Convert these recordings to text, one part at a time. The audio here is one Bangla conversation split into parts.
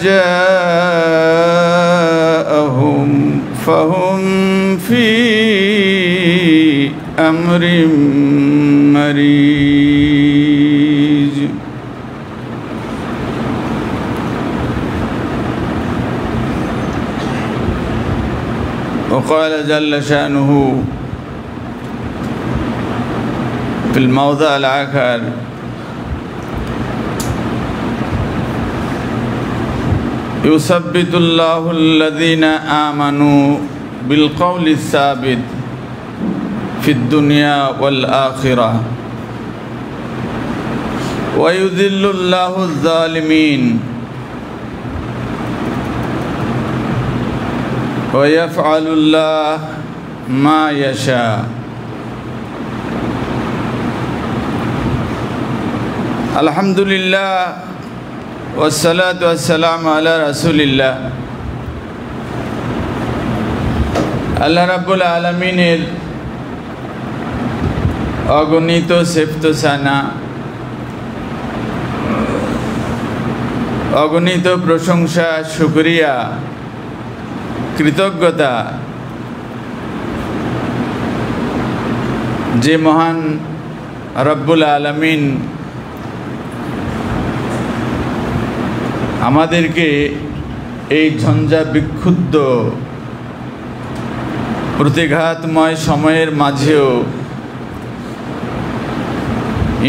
جاءهم فهم في أمر مريج وقال جل شأنه في الموضع الآخر يثبت الله الذين آمنوا بالقول الثابت في الدنيا والآخرة ويذل الله الظالمين ويفعل الله ما يشاء الحمد لله والصلاة والسلام على رسول الله আল্লাহ রাব্বুল আলামিনের অগণিত সেফতোসানা অগণিত প্রশংসা শুকরিয়া কৃতজ্ঞতা যে মহান রব্বুল আলামিন আমাদেরকে এই ঝঞ্ঝা বিক্ষুব্ধ প্রতিঘাতময় সময়ের মাঝেও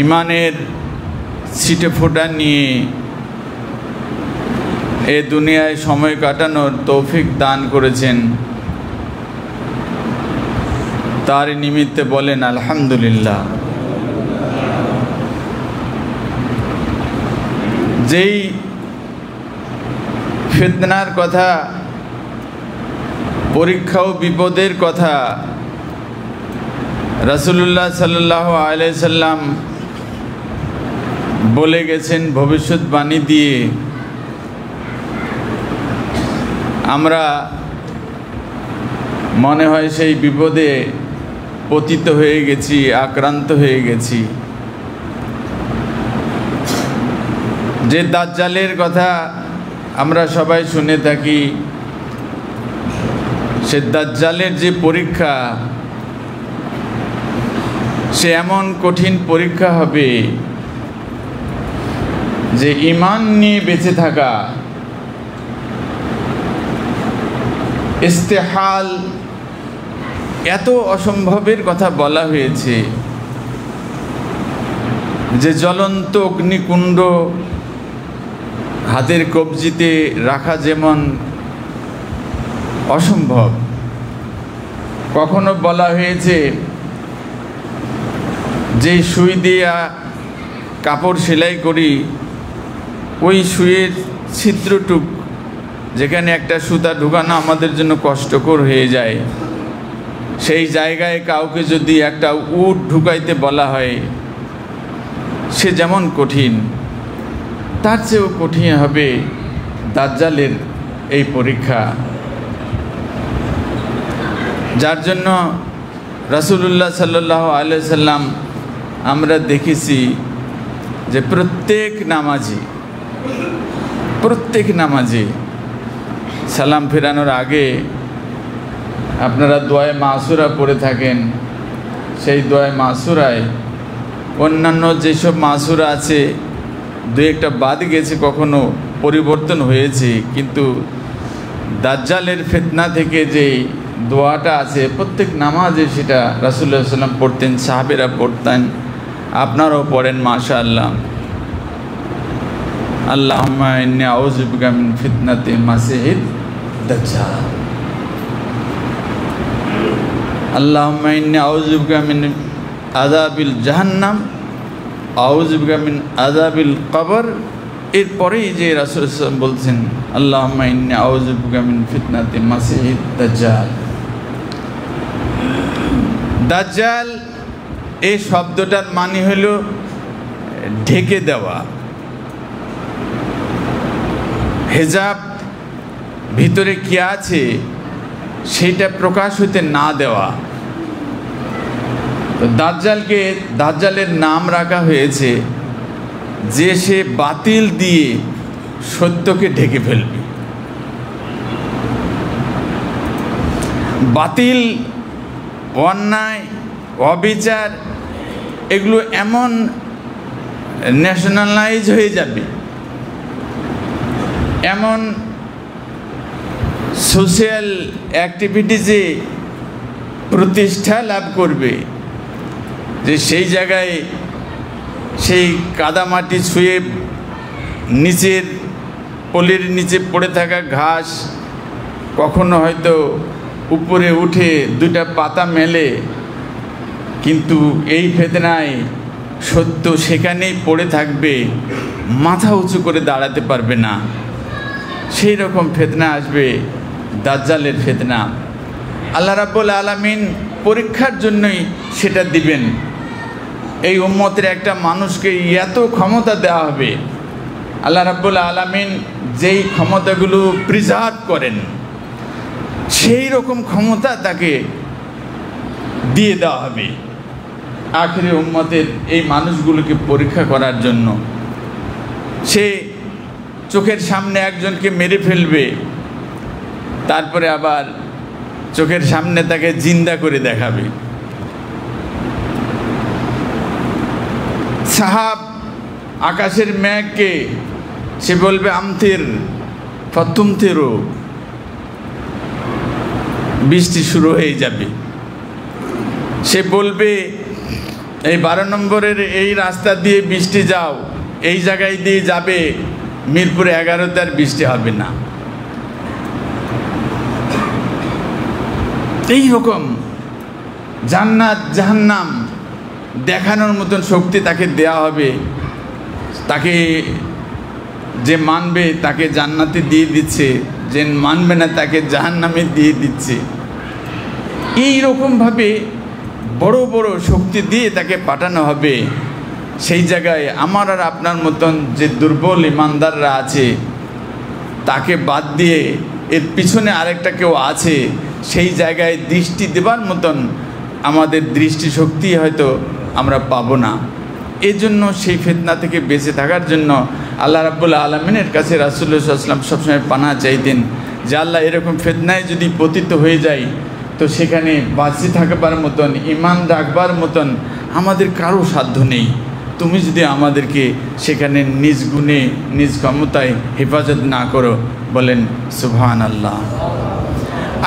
ইমানের ছিটেফোঁটা নিয়ে এ দুনিয়ায় সময় কাটানোর তৌফিক দান করেছেন তার নিমিত্তে বলেন আলহামদুলিল্লাহ। যেই ফিতনার কথা পরীক্ষা ও বিপদের কথা রাসূলুল্লাহ সাল্লাল্লাহু আলাইহি সাল্লাম বলে গেছেন ভবিষ্যৎবাণী দিয়ে, আমরা মনে হয় সেই বিপদে পতিত হয়ে গেছি, আক্রান্ত হয়ে গেছি। যে দাজ্জালের কথা আমরা সবাই শুনে থাকি, সে দাজ্জালের যে পরীক্ষা, সে এমন কঠিন পরীক্ষা হবে যে ঈমান নিয়ে বেঁচে থাকা ইস্তেহাল, এত অসম্ভবের কথা বলা হয়েছে যে জ্বলন্ত অগ্নিকুণ্ড হাতের কবজিতে রাখা যেমন অসম্ভব, কখনো বলা হয়েছে যে সুই দিয়া কাপড় সেলাই করি, ওই সুইয়ের ছিদ্রটুক যেখানে একটা সুতা ঢুকানো আমাদের জন্য কষ্টকর হয়ে যায়, সেই জায়গায় কাউকে যদি একটা উট ঢুকাইতে বলা হয়, সে যেমন কঠিন, তার চেয়েও কঠিন হবে দাজ্জালের এই পরীক্ষা। যার জন্য রাসূলুল্লাহ সাল্লাল্লাহু আলাইহি সাল্লাম আমরা দেখেছি যে প্রত্যেক নামাজি সালাম ফেরানোর আগে আপনারা দোয়ায়ে মাসুরা পড়ে থাকেন। সেই দোয়ায়ে মাসুরায় অন্যান্য যেসব মাসুরা আছে দু একটা বাদ গেছে, কখনো পরিবর্তন হয়েছে, কিন্তু দাজ্জালের ফিতনা থেকে যে দোয়াটা আছে প্রত্যেক নামাজে সেটা রাসূলুল্লাহ সাল্লাল্লাহু আলাইহি ওয়াসাল্লাম পড়তেন, সাহাবেরা পড়তেন, আপনারাও পড়েন মাশাআল্লাহ। আল্লাহুম্মা ইন্নী আউযু বিকা মিন ফিতনাতি মাসিহিদ দাজ্জাল, আল্লাহুম্মা ইন্নী আউযু বিকা মিন আযাবিল জাহান্নাম, আউযু বিকা মিন আযাবিল কবর। এরপরেই যে রাসূলুল্লাহ সাল্লাল্লাহু আলাইহি ওয়াসাল্লাম বলছেন আল্লাহুম্মা ইন্নী আউযু বিকা মিন ফিতনাতি মাসিহিদ দাজ্জাল। দাজ্জাল এই শব্দটার মানে হলো ঢেকে দেওয়া, হেজাব, ভিতরে কি আছে সেটা প্রকাশ হতে না দেওয়া। তো দাজ্জালের নাম রাখা হয়েছে যে সে বাতিল দিয়ে সত্যকে ঢেকে ফেলবে। বাতিল, অন্যায়, অবিচার এগুলো এমন ন্যাশনালাইজ হয়ে যাবে, এমন সোশ্যাল অ্যাক্টিভিটিসে প্রতিষ্ঠা লাভ করবে যে সেই জায়গায় সেই কাদামাটি ছুঁয়ে নিচের পলির নিচে পড়ে থাকা ঘাস কখনো হয়তো উপরে উঠে দুটা পাতা মেলে, কিন্তু এই ফিতনায় সত্য সেখানেই পড়ে থাকবে, মাথা উঁচু করে দাঁড়াতে পারবে না। সেই রকম ফিতনা আসবে, দাজ্জালের ফিতনা। আল্লাহ রাব্বুল আলামিন পরীক্ষার জন্যই সেটা দিবেন। এই উম্মতের একটা মানুষকে এত ক্ষমতা দেওয়া হবে, আল্লাহ রাব্বুল আলামিন যেই ক্ষমতাগুলো প্রিজার্ভ করেন সেই রকম ক্ষমতা তাকে দিয়ে দেওয়া হবে আখিরে উম্মতের এই মানুষগুলোকে পরীক্ষা করার জন্য। সে চোখের সামনে একজনকে মেরে ফেলবে, তারপরে আবার চোখের সামনে তাকে জিন্দা করে দেখাবে। সাহাব আকাশের মেঘকে সে বলবে আমতির ফতুমতিরু, বৃষ্টি শুরু হয়ে যাবে। সে বলবে এই 12 নম্বরের এই রাস্তা দিয়ে বৃষ্টি যাও, এই জায়গায় দিয়ে যাবে, মিরপুরে 11তে আর বৃষ্টি হবে না। এই রকম জান্নাত জাহান্নাম দেখানোর মতন শক্তি তাকে দেয়া হবে। তাকে যে মানবে তাকে জান্নাতে দিয়ে দিচ্ছে, যে মানবে না তাকে জাহান্নামে দিয়ে দিচ্ছে। এই রকমভাবে বড় বড় শক্তি দিয়ে তাকে পাঠানো হবে। সেই জায়গায় আমার আর আপনার মতন যে দুর্বল ইমানদাররা আছে তাকে বাদ দিয়ে এর পিছনে আরেকটা কেউ আছে, সেই জায়গায় দৃষ্টি দেবার মতন আমাদের দৃষ্টিশক্তি হয়তো আমরা পাবো না। এজন্য সেই ফিতনা থেকে বেঁচে থাকার জন্য আল্লাহ রাব্বুল আলামিনের কাছে রাসূলুল্লাহ সাল্লাল্লাহু আলাইহি ওয়াসাল্লাম সবসময় পানাহ চাইতেন যে আল্লাহ এরকম ফিতনায় যদি পতিত হয়ে যায় তো সেখানে বাঁচে থাকবার মতন, ঈমান রাখবার মতন আমাদের কারো সাধ্য নেই। তুমি যদি আমাদেরকে সেখানে নিজ গুণে নিজ ক্ষমতায় হেফাজত না করো। বলেন সুবহানাল্লাহ।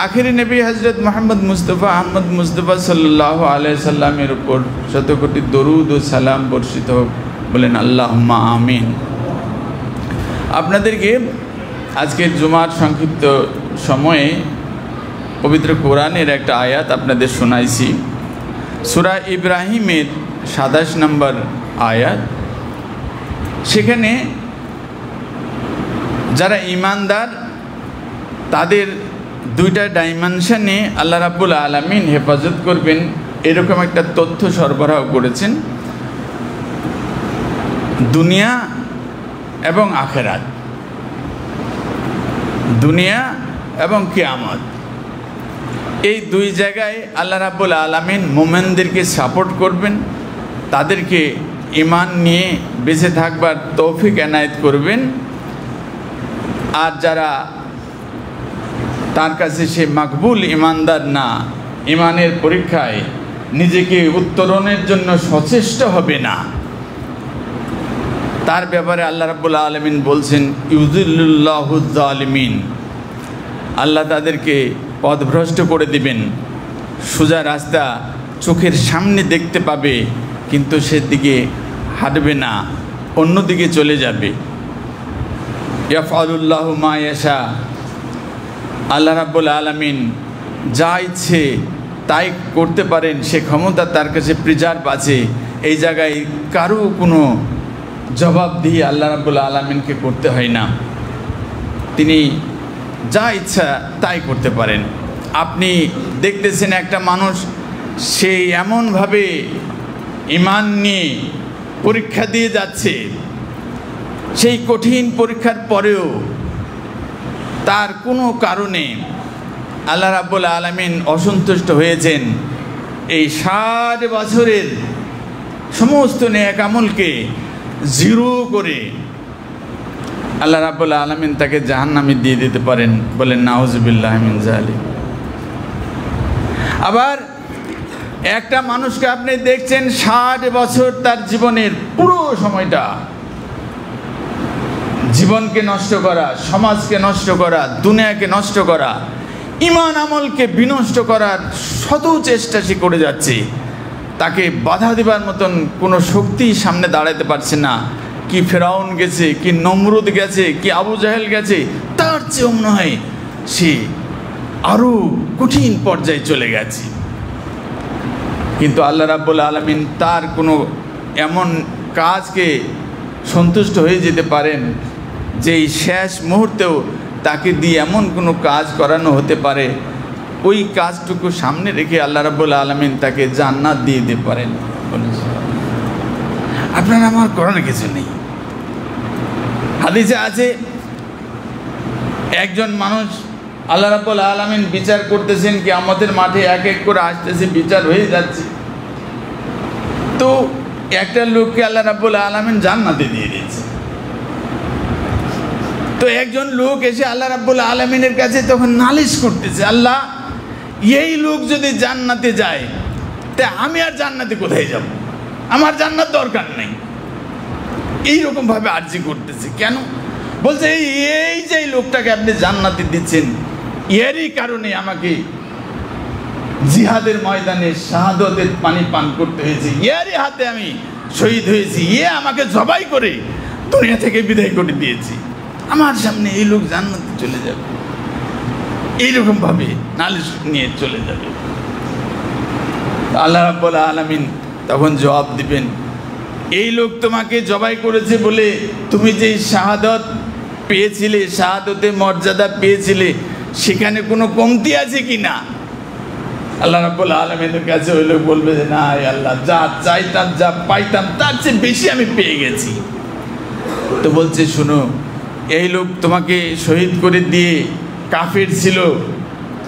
আখিরি নবী হযরত মুহাম্মদ মুস্তাফা আহমদ মুস্তাফা সাল্লাল্লাহু আলাইহি সাল্লামের উপর শত কোটি দরুদ ও সালাম বর্ষিত হোক। বলেন আল্লাহুম্মা আমিন। আপনাদেরকে আজকের জুমার সংক্ষিপ্ত সময়ে পবিত্র কোরআনের একটা আয়াত আপনাদের শোনাইছি। সূরা ইব্রাহিমের 27 নম্বর আয়াত। সেখানে যারা ঈমানদার তাদের দুইটা ডাইমেনশনে আল্লাহ রাব্বুল আলামিন হেফাজত করবেন এরকম একটা তথ্য সরবরাহ করেছেন, দুনিয়া এবং আখিরাত, দুনিয়া এবং কিয়ামত। এই দুই জায়গায় আল্লাহ রাব্বুল আলামিন মুমিনদেরকে সাপোর্ট করবেন, তাদেরকে ঈমান নিয়ে বেঁচে থাকবার তৌফিক এনায়েত করবেন। আর যারা তার কাছে সে মাকবুল ঈমানদার না, ঈমানের পরীক্ষায় নিজেকে উত্তরণের জন্য সচেষ্ট হবে না, তার ব্যাপারে আল্লাহ রাব্বুল আলামিন বলছেন ইউযিল্লুল্লাহু যালিমিন, আল্লাহ তাদেরকে পথভ্রষ্ট করে দিবেন। সোজা রাস্তা চোখের সামনে দেখতে পাবে কিন্তু সেদিকে হাঁটবে না, অন্যদিকে চলে যাবে। ইয়াফআলুল্লাহু মা ইয়াশা, আল্লাহ রাব্বুল আলামিন যা ইচ্ছে তাই করতে পারেন, সে ক্ষমতা তার কাছে প্রিজার্ভ আছে। এই জায়গায় কারো কোনো জবাব দিয়ে আল্লাহ রাব্বুল আলামিনকে করতে হয় না, তিনি যা ইচ্ছা তাই করতে পারেন। আপনি দেখতেছেন একটা মানুষ সে এমনভাবে ঈমান নিয়ে পরীক্ষা দিয়ে যাচ্ছে, সেই কঠিন পরীক্ষার পরেও তার কোনো কারণে আল্লাহ রাব্বুল আলামিন অসন্তুষ্ট হয়েছেন। এই 60 বছরের সমস্ত নেক আমলকে জিরো করে আল্লাহ রাব্বুল আলামিন তাকে জাহান্নামে দিয়ে দিতে পারেন, বলেন নাউযুবিল্লাহি মিন যালিক। আবার একটা মানুষকে আপনি দেখছেন 60 বছর তার জীবনের পুরো সময়টা জীবনকে নষ্ট করা, সমাজকে নষ্ট করা, দুনিয়াকে নষ্ট করা, ঈমান আমলকে বিনষ্ট করার শত চেষ্টা সে করে যাচ্ছে, তাকে বাধা দেবার মতন কোনো শক্তি সামনে দাঁড়াতে পারছে না। কি ফেরাউন গেছে, কি নমরুদ গেছে, কি আবু জাহেল গেছে, তার চেয়েও মনে হয় সে আরও কঠিন পর্যায়ে চলে গেছে। কিন্তু আল্লাহ রাব্বুল আলামিন তার কোনো এমন কাজকে সন্তুষ্ট হয়ে যেতে পারেন যে এই শেষ মুহূর্তেও তাকে দিয়ে এমন কোনো কাজ করানো হতে পারে, ওই কাজটুকু সামনে রেখে আল্লাহ রাব্বুল আলামিন তাকে জান্নাত দিয়ে দিতে পারেন। আপনার আমার করার কিছু নেই। হাদিসে আছে একজন মানুষ আল্লাহ রাব্বুল আলামিন বিচার করতেছেন, কিয়ামতের মাঠে এক এক করে আসতেছে, বিচার হয়ে যাচ্ছে। তো একটা লোককে আল্লাহ রাব্বুল আলামিন জান্নাতে দিয়ে দিয়েছে। তো একজন লোক এসে আল্লাহ রাব্বুল আলামিনের কাছে তখন নালিশ করতেছে, আল্লাহ এই লোক যদি জান্নাতে যায় তা আমি আর জান্নাতে কোথায় যাব, আমার জান্নাত দরকার নেই। এইরকমভাবে আর্জি করতেছে। কেন? বলছে এই যে লোকটাকে আপনি জান্নাতে দিচ্ছেন, এরই কারণে আমাকে জিহাদের ময়দানে শাহাদাতের পানি পান করতে হয়েছে, এরই হাতে আমি শহীদ হয়েছি, আমাকে জবাই করে দুনিয়া থেকে বিদায় করে দিয়েছি, আমার সামনে এই লোক জান্নাতে চলে যাবে। এইরকমভাবে নালিশ নিয়ে চলে যাবে। আল্লাহ রাব্বুল আলামিন তখন জবাব দিবেন, এই লোক তোমাকে জবাই করেছে বলে তুমি যে শাহাদাত পেয়েছিলে, শাহাদাতের মর্যাদা পেয়েছিলে, সেখানে কোনো কমতি আছে কি না? আল্লাহ রাব্বুল আলামিনের কাছে ওই লোক বলবে যে না আল্লাহ, যা চাইতাম, যা পাইতাম তার চেয়ে বেশি আমি পেয়ে গেছি। তো বলছে শোনো, এই লোক তোমাকে শহীদ করে দিয়ে কাফের ছিল,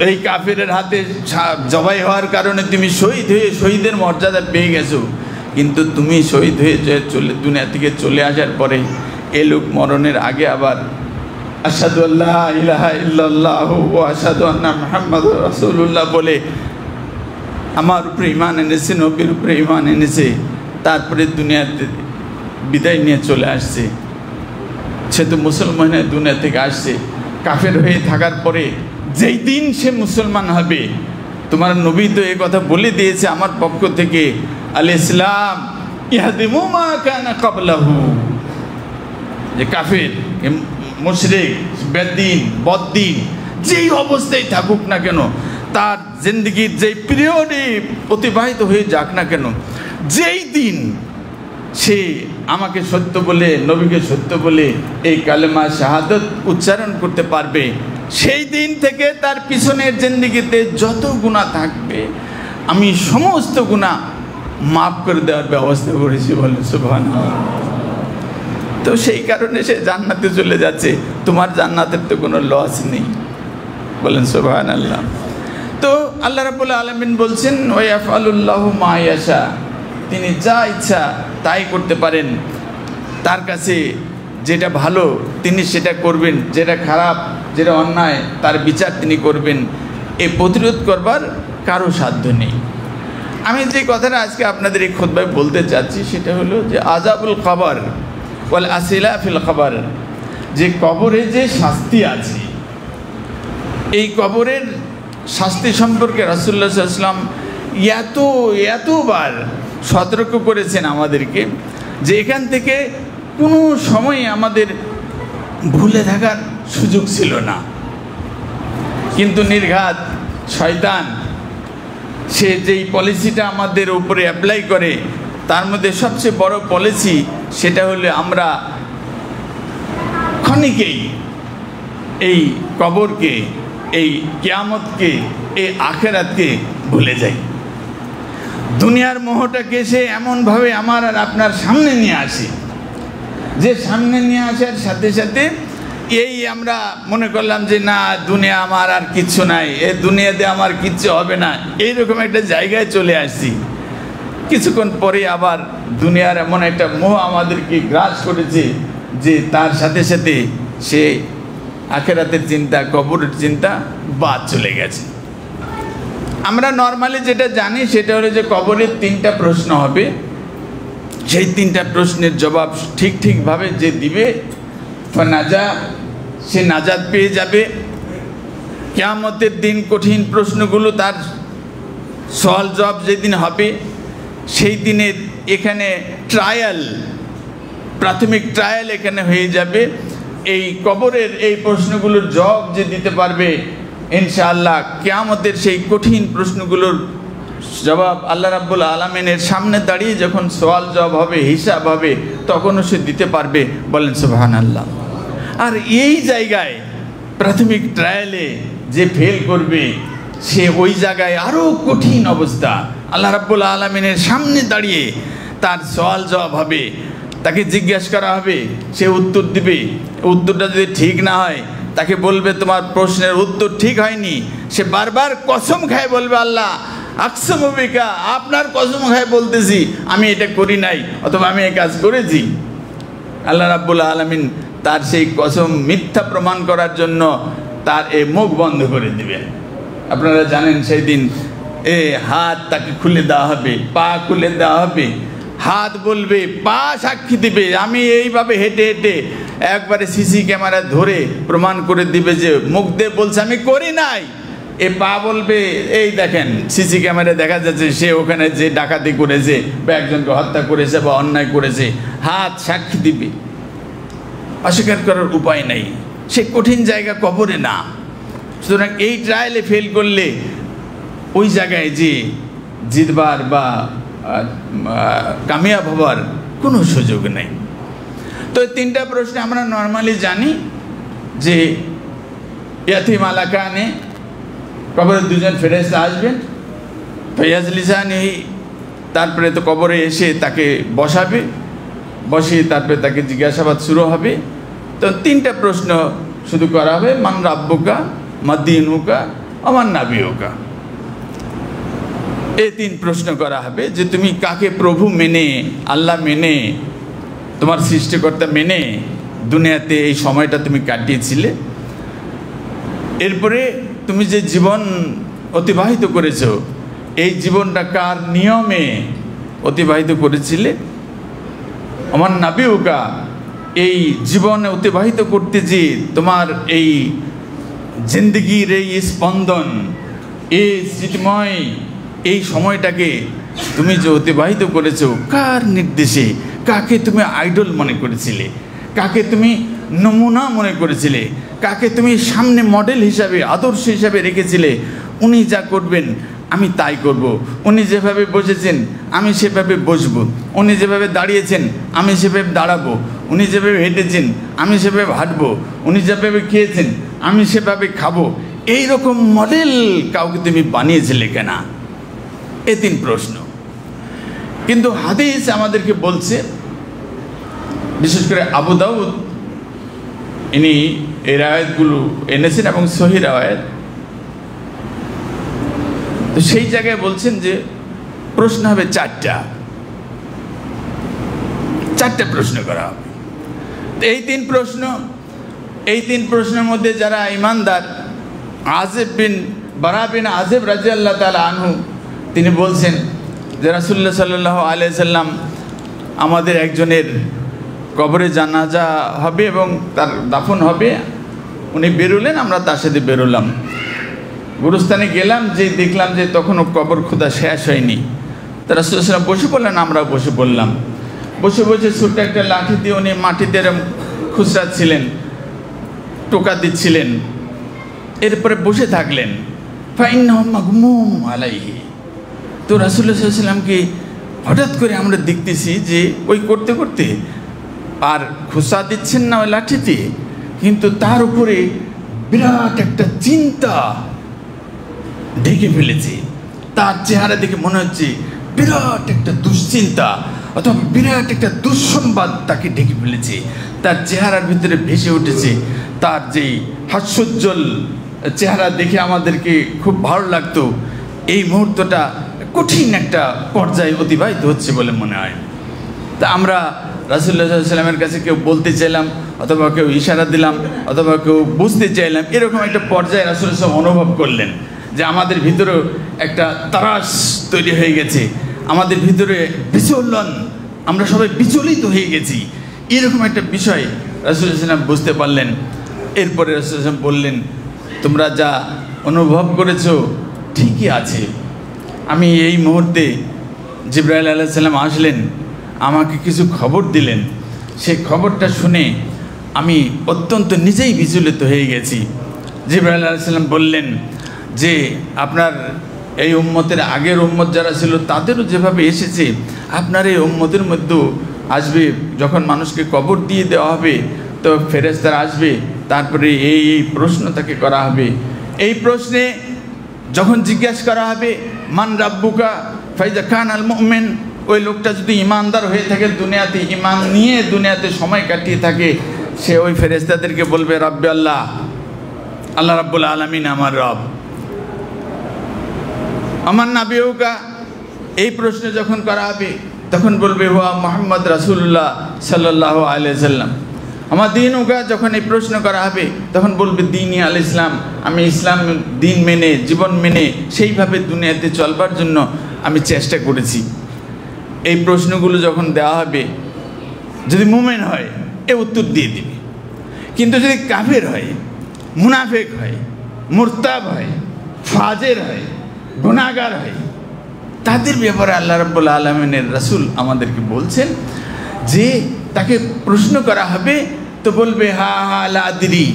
এই কাফেরের হাতে জবাই হওয়ার কারণে তুমি শহীদ হয়ে শহীদের মর্যাদা পেয়ে গেছো। কিন্তু তুমি শহীদ হয়ে দুনিয়া থেকে চলে আসার পরে এই লোক মরণের আগে আবার আশহাদু আল্লা ইলাহা ইল্লাল্লাহু ওয়া আশহাদু আন্না মুহাম্মাদুর রাসূলুল্লাহ বলে আমার উপরে ঈমান এনেছে, নবীর উপরে ঈমান এনেছে, তারপরে দুনিয়াতে বিদায় নিয়ে চলে আসছে। সে তো মুসলমানের দুনিয়া থেকে আসছে। কাফের হয়ে থাকার পরে যেই দিন সে মুসলমান হবে, তোমার নবী তো এই কথা বলে দিয়েছে আমার পক্ষ থেকে, আল ইসলাম ইয়াহদিমু মা কানা ক্বাবলাহু, যে কাফের, মুশরিক, বেদ্দিন, বদ্দিন যেই অবস্থায় থাকুক না কেন, তার জিন্দেগির যেই পিরিয়ডে অতিবাহিত হয়ে যাক না কেন, যেই দিন সে আমাকে সত্য বলে, নবীকে সত্য বলে এই কালেমা শাহাদত উচ্চারণ করতে পারবে, সেই দিন থেকে তার পিছনের জিন্দেগিতে যত গুনাহ থাকবে আমি সমস্ত গুনাহ মাফ করে দেওয়ার ব্যবস্থা করেছি। বলেন সুবহানাল্লাহ। তো সেই কারণে সে জান্নাতে চলে যাচ্ছে, তোমার জান্নাতের তো কোনো লস নেই। বলেন সুবহানাল্লাহ। তো আল্লাহ রাব্বুল আলামিন বলছেন ওয়া ইয়াফআলুল্লাহু মা ইয়াশা, তিনি যা ইচ্ছা তাই করতে পারেন, তার কাছে যেটা ভালো তিনি সেটা করবেন, যেটা খারাপ, যেটা অন্যায় তার বিচার তিনি করবেন। এই প্রতিরোধ করবার কারো সাধ্য নেই। আমি যে কথাটা আজকে আপনাদের এই খুতবায় বলতে চাচ্ছি সেটা হলো যে আযাবুল কবর ওয়াল আসিলা ফিল কবর, যে কবরে যে শাস্তি আছে, এই কবরের শাস্তি সম্পর্কে রাসূলুল্লাহ সাল্লাল্লাহু আলাইহি ওয়াসাল্লাম এতবার সতর্ক করেছেন আমাদেরকে যে এখান থেকে কোনো সময় আমাদের ভুলে থাকার সুযোগ ছিল না। কিন্তু নির্ঘাত শয়তান সে যেই পলিসিটা আমাদের উপরে অ্যাপ্লাই করে, তার মধ্যে সবচেয়ে বড় পলিসি সেটা হলো আমরা ক্ষণিকেই এই কবরকে, এই কিয়ামতকে, এই আখিরাতকে ভুলে যাই। দুনিয়ার মোহটাকে সে এমনভাবে আমার আর আপনার সামনে নিয়ে আসে যে সামনে নিয়ে আসার সাথে সাথে এই আমরা মনে করলাম যে না দুনিয়া আমার আর কিচ্ছু নাই, এ দুনিয়াতে আমার কিচ্ছু হবে না, এইরকম একটা জায়গায় চলে আসছি। কিছুক্ষণ পরে আবার দুনিয়ার এমন একটা মোহ আমাদেরকে গ্রাস করেছে যে তার সাথে সাথে সে আখেরাতের চিন্তা, কবরের চিন্তা বাদ চলে গেছে। আমরা নর্মালি যেটা জানি সেটা হলো যে কবরের 3টা প্রশ্ন হবে, সেই 3টা প্রশ্নের জবাব ঠিকভাবে যে দিবে ফানাজা, সে নাজাত পেয়ে যাবে। কিয়ামতের দিন কঠিন প্রশ্নগুলো তার সওয়াল জবাব যেদিন হবে সেই দিনের এখানে ট্রায়াল, প্রাথমিক ট্রায়াল এখানে হয়ে যাবে। এই কবরের এই প্রশ্নগুলোর জবাব যে দিতে পারবে ইনশাআল্লাহ, কিয়ামতের সেই কঠিন প্রশ্নগুলোর জবাব আল্লাহ রাব্বুল আলামিনের সামনে দাঁড়িয়ে যখন সওয়াল জবাব হবে, হিসাব হবে, তখনও সে দিতে পারবে। বলেন সুবহানাল্লাহ। আর এই জায়গায় প্রাথমিক ট্রায়ালে যে ফেল করবে সে ওই জায়গায় আরও কঠিন অবস্থা, আল্লাহ রাব্বুল আলামিনের সামনে দাঁড়িয়ে তার সওয়াল জবাব হবে, তাকে জিজ্ঞাসা করা হবে, সে উত্তর দিবে। উত্তরটা যদি ঠিক না হয় তাকে বলবে তোমার প্রশ্নের উত্তর ঠিক হয়নি। সে বারবার কসম খায় বলবে আল্লাহ আকসামু বিকা, আপনার কসম খায় বলতেছি আমি এটা করি নাই অথবা আমি এই কাজ করেছি। আল্লাহ রাব্বুল আলামিন তার সেই কসম মিথ্যা প্রমাণ করার জন্য তার এই মুখ বন্ধ করে দিবেন। আপনারা জানেন সেই দিন হাত তাকে খুলে দেওয়া হবে, পা খুলে দেওয়া হবে। হাত বলবে, পা সাক্ষী দিবে, আমি এইভাবে হেঁটে হেঁটে একবারে সিসি ক্যামেরা ধরে প্রমাণ করে দিবে যে মুখ দিয়ে বলছে আমি করি নাই। এ পা বলবে এই দেখেন সিসি ক্যামেরা দেখা যাচ্ছে সে ওখানে যে ডাকাতি করেছে বা একজনকে হত্যা করেছে বা অন্যায় করেছে। হাত সাক্ষী দিবে, অস্বীকার করার উপায় নেই। সে কঠিন জায়গা কবরে না। সুতরাং এই ট্রায়ালে ফেল করলে ওই জায়গায় যে জিতবার বা কামিয়াব হবার কোনো সুযোগ নেই। তো 3টা প্রশ্ন আমরা নর্মালি জানি যে ইয়াতিম আলাকানে কবরে 2জন ফেরেশতা আসবেন, ফয়াজলিসানি, তারপরে তো কবরে এসে তাকে বসাবে, বসিয়ে তারপরে তাকে জিজ্ঞাসাবাদ শুরু হবে। তো 3টা প্রশ্ন শুধু করা হবে, মান রাব্বুকা, মা দীনুকা, আমার নাবিয়ুকা। এই 3 প্রশ্ন করা হবে যে তুমি কাকে প্রভু মেনে, আল্লাহ মেনে, তোমার সৃষ্টিকর্তা মেনে দুনিয়াতে এই সময়টা তুমি কাটিয়েছিলে। এরপরে তুমি যে জীবন অতিবাহিত করেছো এই জীবনটা কার নিয়মে অতিবাহিত করেছিলে। আমার নাবিউকা, এই জীবনে অতিবাহিত করতে যে তোমার এই জিন্দগির এই স্পন্দন, এই স্মৃতিময় এই সময়টাকে তুমি যে অতিবাহিত করেছো কার নির্দেশে, কাকে তুমি আইডল মনে করেছিলে, কাকে তুমি নমুনা মনে করেছিলে, কাকে তুমি সামনে মডেল হিসাবে আদর্শ হিসাবে রেখেছিলে। উনি যা করবেন আমি তাই করব, উনি যেভাবে বসেছেন আমি সেভাবে বসবো, উনি যেভাবে দাঁড়িয়েছেন আমি সেভাবে দাঁড়াবো, উনি যেভাবে হেঁটেছেন আমি সেভাবে হাঁটবো, উনি যেভাবে খেয়েছেন আমি সেভাবে খাবো। এই রকম মডেল কাউকে তুমি বানিয়েছিলে কেনা? এই 3 প্রশ্ন। কিন্তু হাদিস আমাদেরকে বলছে, বিশেষ করে আবু দাউদ ইনি এই রাওয়ায়াতগুলো এনেছেন এবং সহিহ রাওয়ায়াত। তো সেই জায়গায় বলছেন যে প্রশ্ন হবে 4টা প্রশ্ন করা হবে। এই 3 প্রশ্নের মধ্যে যারা ইমানদার, বারা বিন আযিব রাদিয়াল্লাহু তাআলা আনহু তিনি বলছেন যে রাসূলুল্লাহ সাল্লাল্লাহু আলাইহি সাল্লাম আমাদের একজনের কবরে জানাজা হবে এবং তার দাফন হবে। উনি বেরোলেন, আমরা তার সাথে বেরোলাম, গুরুস্থানে গেলাম, যে দেখলাম যে তখনও কবর খোদা শেষ হয়নি। তা রাসূলুল্লাহ সাল্লাল্লাহু আলাইহি ওয়াসাল্লাম বসে পড়লেন, আমরাও বসে পড়লাম। বসে বসে ছোট্ট একটা লাঠি দিয়ে উনি মাটিতে এরম খুচরাচ্ছিলেন, টোকা দিচ্ছিলেন। এরপরে বসে থাকলেন। ফাইন্নাহু মাগমুম আলাইহি। তো রাসূলুল্লাহ সাল্লাল্লাহু আলাইহি ওয়াসাল্লামকে হঠাৎ করে আমরা দেখতেছি যে ওই করতে করতে আর খুচা দিচ্ছেন না ওই লাঠিতে, কিন্তু তার উপরে বিরাট একটা চিন্তা ঢেকে ফেলেছে। তার চেহারা দেখে মনে হচ্ছে বিরাট একটা দুশ্চিন্তা অথবা বিরাট একটা দুঃসংবাদ তাকে ঢেকে ফেলেছে। তার চেহারার ভিতরে ভেসে উঠেছে তার যেই হাস্যোজ্জ্বল চেহারা দেখে আমাদেরকে খুব ভালো লাগতো। এই মুহূর্তটা কঠিন একটা পর্যায়ে অতিবাহিত হচ্ছে বলে মনে হয়। তা আমরা রাসূলুল্লাহ সাল্লাল্লাহু আলাইহি ওয়াসাল্লামের কাছে কেউ বলতে চাইলাম, অথবা কেউ ইশারা দিলাম, অথবা কেউ বুঝতে চাইলাম, এরকম একটা পর্যায়ে রাসূলুল্লাহ সাল্লাল্লাহু আলাইহি ওয়াসাল্লাম অনুভব করলেন যে আমাদের ভিতরেও একটা তারাস তৈরি হয়ে গেছে, আমাদের ভিতরে বিচলন, আমরা সবাই বিচলিত হয়ে গেছি, এরকম একটা বিষয় রাসূলুল্লাহ সাল্লাল্লাহু আলাইহি ওয়াসাল্লাম বুঝতে পারলেন। এরপরে রাসূলুল্লাহ সাল্লাল্লাহু আলাইহি ওয়াসাল্লাম বললেন, তোমরা যা অনুভব করেছো ঠিকই আছে। আমি এই মুহূর্তে জিবরাইল আলাইহিস সালাম আসলেন, আমাকে কিছু খবর দিলেন, সেই খবরটা শুনে আমি অত্যন্ত নিজেই বিচলিত হয়ে গেছি। জিবরাইল আলাইহিস সালাম বললেন যে আপনার এই উম্মতের আগের উম্মত যারা ছিল তাদেরও যেভাবে এসেছে, আপনার এই উম্মতের মধ্যেও আসবে। যখন মানুষকে কবর দিয়ে দেওয়া হবে তো ফেরেশতারা আসবে, তারপরে এই প্রশ্ন তাকে করা হবে। এই প্রশ্নে যখন জিজ্ঞাসা করা হবে মান রাব্বুকা ফাইজা খান আল মুমিন, ওই লোকটা যদি ইমানদার হয়ে থাকে, দুনিয়াতে ইমান নিয়ে দুনিয়াতে সময় কাটিয়ে থাকে, সে ওই ফেরেশতাদেরকে বলবে রাব্বি আল্লাহ, আল্লাহ রাব্বুল আলামিন আমার রব। আমার নাবিউকা, এই প্রশ্ন যখন করা হবে তখন বলবে হুয়া মুহাম্মদ রাসূলুল্লাহ সাল্লাল্লাহু আলাইহি ওয়াসাল্লাম। আমার দিনুকা, যখন এই প্রশ্ন করা হবে তখন বলবে দিন আল ইসলাম, আমি ইসলাম দিন মেনে, জীবন মেনে সেইভাবে দুনিয়াতে চলবার জন্য আমি চেষ্টা করেছি। এই প্রশ্নগুলো যখন দেওয়া হবে, যদি মুমিন হয় এ উত্তর দিয়ে দিবে, কিন্তু যদি কাফের হয়, মুনাফিক হয়, মুরতাব হয়, ফাজের হয়, গুনাহগার হয়, তাদের ব্যাপারে আল্লাহ রাব্বুল আলামিনের রাসূল আমাদেরকে বলছেন যে তাকে প্রশ্ন করা হবে তো বলবে হা হা লা আদরি,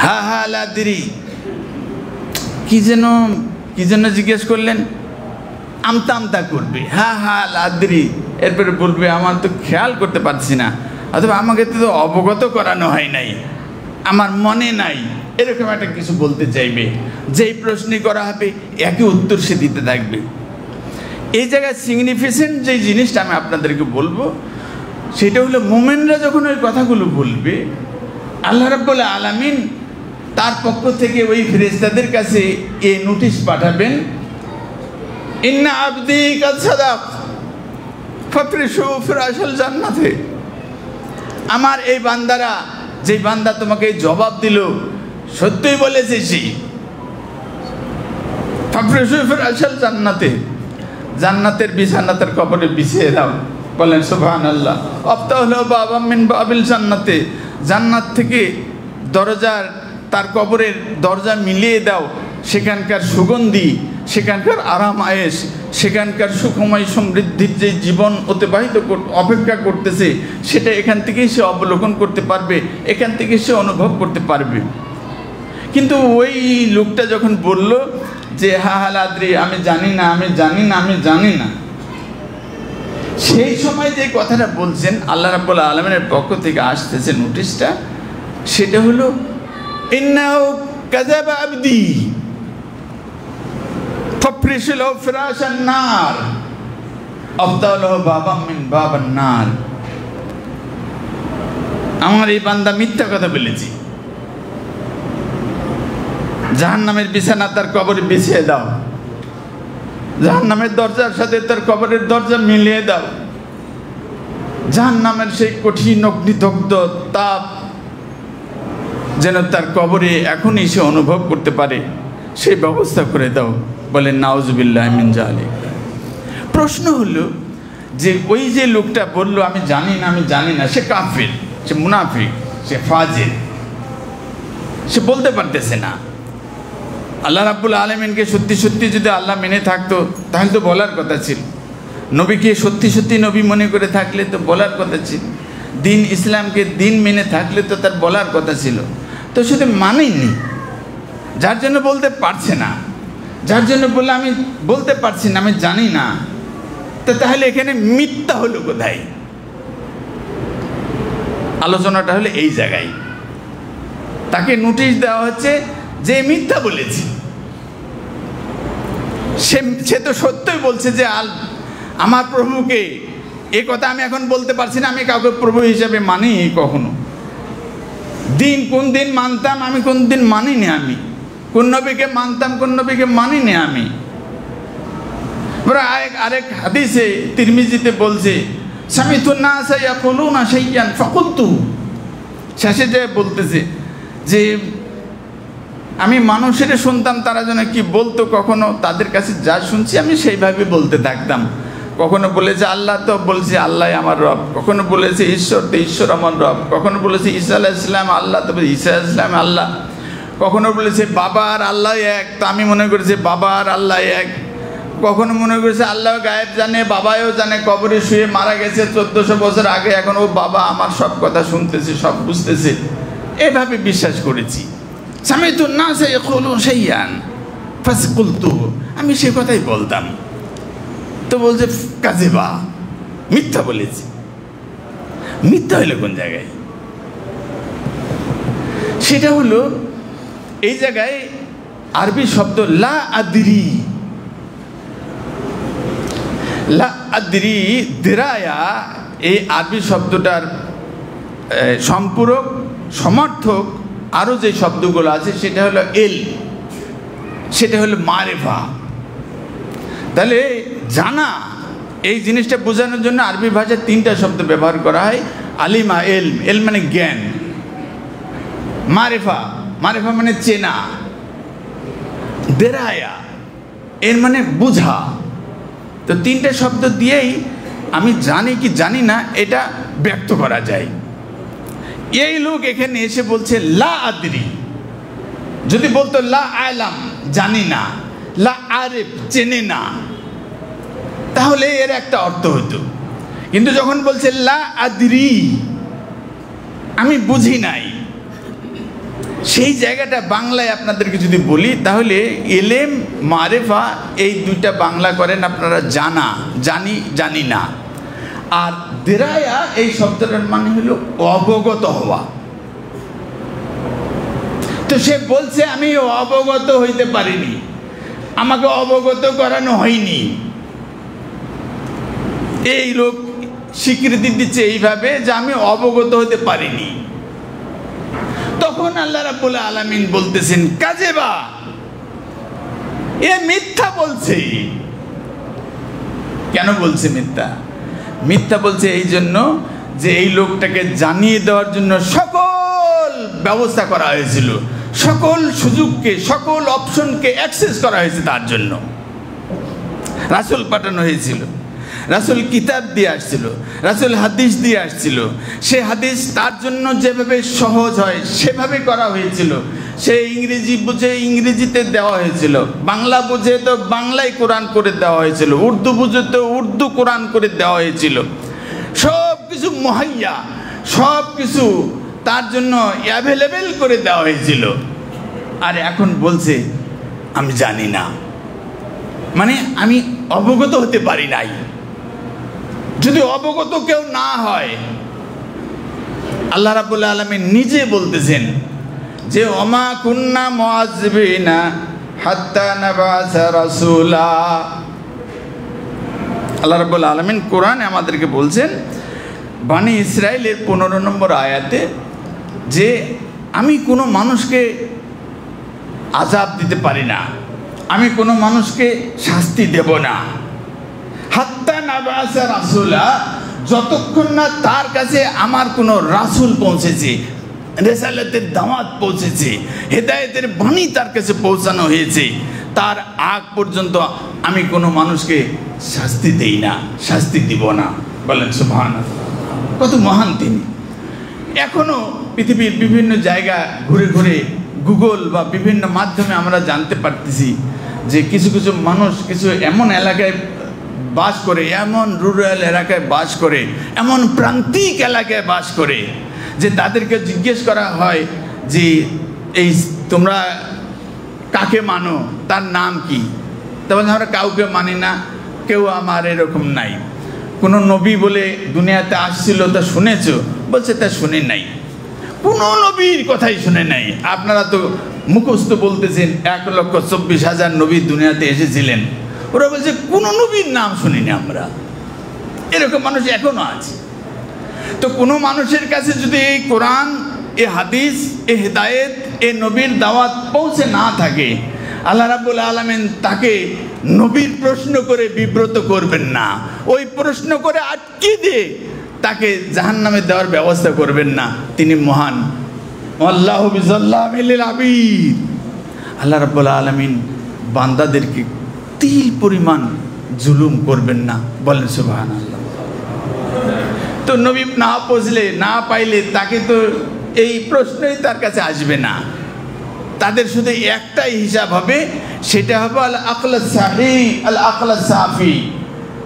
হা হা লা আদরি, কি যেন জিজ্ঞেস করলেন, আমতা আমতা করবে, হা হা লা আদরি। এরপরে বলবে আমার তো খেয়াল করতে পারছি না, অথবা আমাকে তো অবগত করানো হয় নাই, আমার মনে নাই, এরকম একটা কিছু বলতে চাইবে। যেই প্রশ্নই করা হবে একই উত্তর সে দিতে থাকবে। এই জায়গায় সিগনিফিকেন্ট যে জিনিসটা আমি আপনাদেরকে বলবো সেটা হলো, মুমিনরা যখন ওই কথাগুলো বলবে, আল্লাহ রাব্বুল আলামিন তার পক্ষ থেকে ওই ফেরেশতাদের কাছে এই নোটিশ পাঠাবেন, ইন্না আবদি কাদ সাদাক ফাফরিশু ফিরাশাল জান্নাতে। আমার এই বান্দারা, যে বান্দা তোমাকে জবাব দিল, সত্যই বলেছে সে, ফাফরিশু ফিরাশাল জান্নাতে, জান্নাতের বিছানা তার কবরে বিছিয়ে দাও। বলেন সুবহানাল্লাহ। আফতাহু বাবা মিন বাবিল জান্নাতে, জান্নাত থেকে দরজার, তার কবরের দরজা মিলিয়ে দাও। সেখানকার সুগন্ধি, সেখানকার আরাম আয়েশ, সেখানকার সুখময় সমৃদ্ধির যে জীবন অতিবাহিত অপেক্ষা করতেছে, সেটা এখান থেকেই সে অবলোকন করতে পারবে, এখান থেকে সে অনুভব করতে পারবে। কিন্তু ওই লোকটা যখন বলল যে হা হা লা আদরি, আমি জানি না, আমি জানি না, আমি জানি না, সেই সময় যে কথাটা বলছেন আল্লাহ রাব্বুল আলামিনের পক্ষ থেকে আসতেছে নোটিশটা, সেটা হলো ইন্নাহু কাযাবা আবদি ফাফরিশু লাহু ফিরাশান নার আফতাহু লাহু বাবাম মিন বাবান নার। আমার এই বান্দা মিথ্যা কথা বলেছে, জাহান্নামের বিছানা তার কবরে বিছিয়ে দাও, জাহান্নামের দরজার সাথে তার কবরের দরজা মিলিয়ে দাও, জাহান্নামের সেই কঠিন অগ্নিদগ্ধ তাপ যেন তার কবরে এখনই সে অনুভব করতে পারে, সেই ব্যবস্থা করে দাও। বলেন নাউজুবিল্লাহি মিন যালিক। প্রশ্ন হলো যে ওই যে লোকটা বলল আমি জানি না, আমি জানি না, সে কাফির, সে মুনাফিক, সে ফাজিল, সে বলতে পারতেছে না। আল্লাহ রাব্বুল আলামিনকে সত্যি সত্যি যদি আল্লাহ মেনে থাকতো তাহলে তো বলার কথা ছিল, নবীকে সত্যি সত্যি নবী মনে করে থাকলে তো বলার কথা ছিল, দিন ইসলামকে দিন মেনে থাকলে তো তার বলার কথা ছিল। তো শুধু মানেনি, যার জন্য বলতে পারছে না, যার জন্য বললে আমি বলতে পারছি না, আমি জানি না, তো তাহলে এখানে মিথ্যা হলো কোথায়? আলোচনাটা হলো এই জায়গায়। তাকে নোটিশ দেওয়া হচ্ছে যে মিথ্যা বলেছে, সে তো সত্যই বলছে যে আমার প্রভুকে, এ কথা আমি এখন বলতে পারছি না, আমি কাউকে প্রভু হিসাবে মানি কখনো। দিন কোন দিন মানতাম, আমি কোন দিন মানিনি, আমি কোন নবীকে মানতাম, কোন নবীকে মানিনি আমি। আরেক হাদিসে তিরমিজিতে বলছে সামিতুন নাসা ইয়াকুলুনা শাইয়ান ফাকুলতু, শেষে যে বলতেছে যে আমি মানুষের শুনতাম তারা যেন কি বলতো, কখনো তাদের কাছে যা শুনছি আমি সেইভাবে বলতে থাকতাম। কখনো বলেছে আল্লাহ, তো বলছি আল্লাহ আমার রব। কখনো বলেছে ঈশ্বর, তো ঈশ্বর আমার রব। কখনো বলেছে ঈসা আলাইহিস সালাম আল্লাহ, তো ঈসা আলাইহিস সালাম আল্লাহ। কখনো বলেছে বাবা আর আল্লাহ এক, তো আমি মনে করেছি বাবা আর আল্লাহ এক। কখনো মনে করেছে আল্লাহ গায়েব জানে, বাবাও জানে, কবরে শুয়ে মারা গেছে 1400 বছর আগে, এখন ও বাবা আমার সব কথা শুনতেছে, সব বুঝতেছে, এভাবে বিশ্বাস করেছি। সামিতুন নাসা ইয়াকুলুনা শাইয়ান ফাকুলতু, আমি সে কথাই বলতাম। তো বলছে কাযিবা, মিথ্যা বলেছি। মিথ্যা হইলো কোন জায়গায়? সেটা হলো এই জায়গায় আরবি শব্দ লা আদরি, লা আদরি দিরায়া, এই আরবি শব্দটার সম্পূরক সমর্থক আরও যে শব্দগুলো আছে সেটা হলো এল, সেটা হলো মারিফা। তাহলে জানা, এই জিনিসটা বোঝানোর জন্য আরবি ভাষায় 3টা শব্দ ব্যবহার করা হয়। আলিমা, এলম, এল মানে জ্ঞান, মারিফা, মারিফা মানে চেনা, দেরায়া এর মানে বুঝা। তো 3টে শব্দ দিয়েই আমি জানি কি জানি না এটা ব্যক্ত করা যায়। এই লোক এখানে এসে বলছে লা আদরি, যদি বলতো লা আলাম জানি না, লা আরিফ চেনে না, তাহলে এর একটা অর্থ হতো। কিন্তু যখন বলছে লা আদরি আমি বুঝি নাই, সেই জায়গাটা বাংলায় আপনাদেরকে যদি বলি তাহলে এলেম মারেফা এই 2টা বাংলা করেন আপনারা জানা, জানি, জানি না। আর দেরায়া এই শব্দটার মানে হলো অবগত হওয়া। তো সে বলছে আমি অবগত হইতে পারিনি, আমাকে অবগত করানো হয়নি। এই লোক স্বীকৃতি দিচ্ছে এইভাবে যে আমি অবগত হতে পারিনি। তখন আল্লাহ রাব্বুল আলামিন বলতেছেন কাযিবা, এ মিথ্যা বলছে। কেন বলছে মিথ্যা? মিথ্যা বলছে এই জন্য যে এই লোকটাকে জানিয়ে দেওয়ার জন্য সকল ব্যবস্থা করা হয়েছিল, সকল সুযোগকে, সকল অপশনকে অ্যাক্সেস করা হয়েছে। তার জন্য রাসূল পাঠানো হয়েছিল, রাসূল কিতাব দিয়ে আসছিল, রাসূল হাদিস দিয়ে আসছিল। সে হাদিস তার জন্য যেভাবে সহজ হয় সেভাবে করা হয়েছিল। সে ইংরেজি বুঝে ইংরেজিতে দেওয়া হয়েছিল, বাংলা বুঝে তো বাংলায় কোরআন করে দেওয়া হয়েছিল, উর্দু বুঝে তো উর্দু কোরআন করে দেওয়া হয়েছিল। সব কিছু মুহাইয়া, সব কিছু তার জন্য অ্যাভেলেবেল করে দেওয়া হয়েছিল। আর এখন বলছে আমি জানি না, মানে আমি অবগত হতে পারি নাই। যদি অবগত কেউ না হয়, আল্লাহ রাব্বুল আলামিন নিজে বলতেছেন যে ওমা কুন্না মুআযযিবিনা হাত্তা নাবাসা রাসূলা। আল্লাহ রাব্বুল আলামিন কোরআনে আমাদেরকে বলছেন বনি ইসরাইলের 15 নম্বর আয়াতে যে আমি কোনো মানুষকে আযাব দিতে পারি না, আমি কোনো মানুষকে শাস্তি দেব না। হাত্তা নাবাসা রাসূলা, যতক্ষণ না তার কাছে আমার কোনো রাসূল পৌঁছেছে, রিসালাতের দাওয়াত পৌঁছেছে, হেদায়েতের বাণী তার কাছে পৌঁছানো হয়েছে, তার আগ পর্যন্ত আমি কোনো মানুষকে শাস্তি দেই না, শাস্তি দিব না। বলেন সুবহানাল্লাহ, কত মহান তিনি। এখনো পৃথিবীর বিভিন্ন জায়গা ঘুরে ঘুরে গুগল বা বিভিন্ন মাধ্যমে আমরা জানতে পারতেছি যে কিছু কিছু মানুষ কিছু এমন এলাকায় বাস করে, এমন রুরাল এলাকায় বাস করে, এমন প্রান্তিক এলাকায় বাস করে যে তাদেরকে জিজ্ঞেস করা হয় যে এই তোমরা কাকে মানো, তার নাম কি? তখন আমরা কাউকে মানি না, কেউ আমার এরকম নাই। কোনো নবী বলে দুনিয়াতে আসছিল তা শুনেছো? বলছে তা শুনে নাই, কোনো নবীর কথাই শুনে নাই। আপনারা তো মুখস্থ বলতেছেন 1,24,000 নবী দুনিয়াতে এসেছিলেন, ওরা বলছে কোনো নবীর নাম শুনিনি আমরা। এরকম মানুষ এখনো আছে। তো কোনো মানুষের কাছে যদি এই কোরআন, এ হাদিস, এ হেদায়েত, এ নবীর দাওয়াত পৌঁছে না থাকে, আল্লাহ রাব্বুল আলামিন তাকে নবীর প্রশ্ন করে বিব্রত করবেন না, ওই প্রশ্ন করে আটকে দিয়ে তাকে জাহান্নামে দেওয়ার ব্যবস্থা করবেন না। তিনি মহান। আল্লাহু বিযাল্লামিল লিল আবিদ। আল্লাহ রাব্বুল আলামিন বান্দাদেরকে তিল পরিমাণ জুলুম করবেন না। বলেন সুবহানাল্লাহ। তো নবী না পৌঁছলে, না পাইলে তাকে তো এই প্রশ্নই তার কাছে আসবে না। তাদের শুধু একটাই হিসাব হবে, সেটা হবে আল আকল সাহি আল আকল সাফি।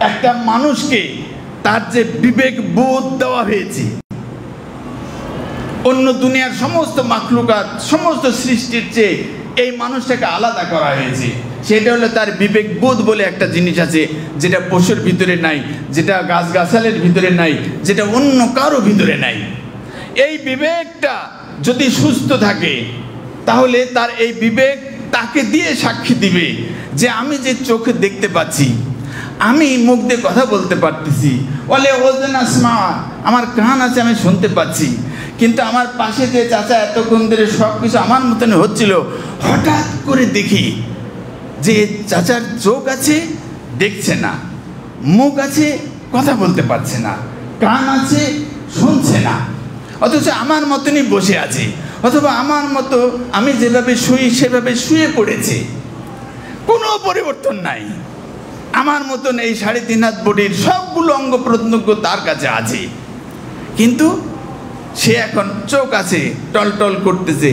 একটা মানুষকে তার যে বিবেক বোধ দেওয়া হয়েছে, অন্য দুনিয়ার সমস্ত মাখলুকাত, সমস্ত সৃষ্টির চেয়ে এই মানুষটাকে আলাদা করা হয়েছে। সেটা হলো তার বিবেক বোধ বলে একটা জিনিস আছে, যেটা পশুর ভিতরে নাই, যেটা গাছগাছালের ভিতরে নাই, যেটা অন্য কারো ভিতরে নাই। এই বিবেকটা যদি সুস্থ থাকে, তাহলে তার এই বিবেক তাকে দিয়ে সাক্ষী দিবে যে আমি যে চোখে দেখতে পাচ্ছি, আমি মুখ দিয়ে কথা বলতে পারতেছি, বলে ওজন আসমা, আমার কান আছে, আমি শুনতে পাচ্ছি, কিন্তু আমার পাশে যে চাচা এতক্ষণ ধরে সব কিছু আমার মতন হচ্ছিল, হঠাৎ করে দেখি যে চাচার চোখ আছে, দেখছে না, মুখ আছে, কথা বলতে পারছে না, কান আছে, শুনছে না, অথচ আমার মতনই বসে আছে, অথবা আমার মতো আমি যেভাবে শুই সেভাবে শুয়ে পড়েছে, কোনো পরিবর্তন নাই। আমার মতন এই 3.5 হাত বডির সবগুলো অঙ্গ প্রত্যঙ্গ তার কাছে আছে, কিন্তু সে এখন চোখ আছে, টলটল করতেছে,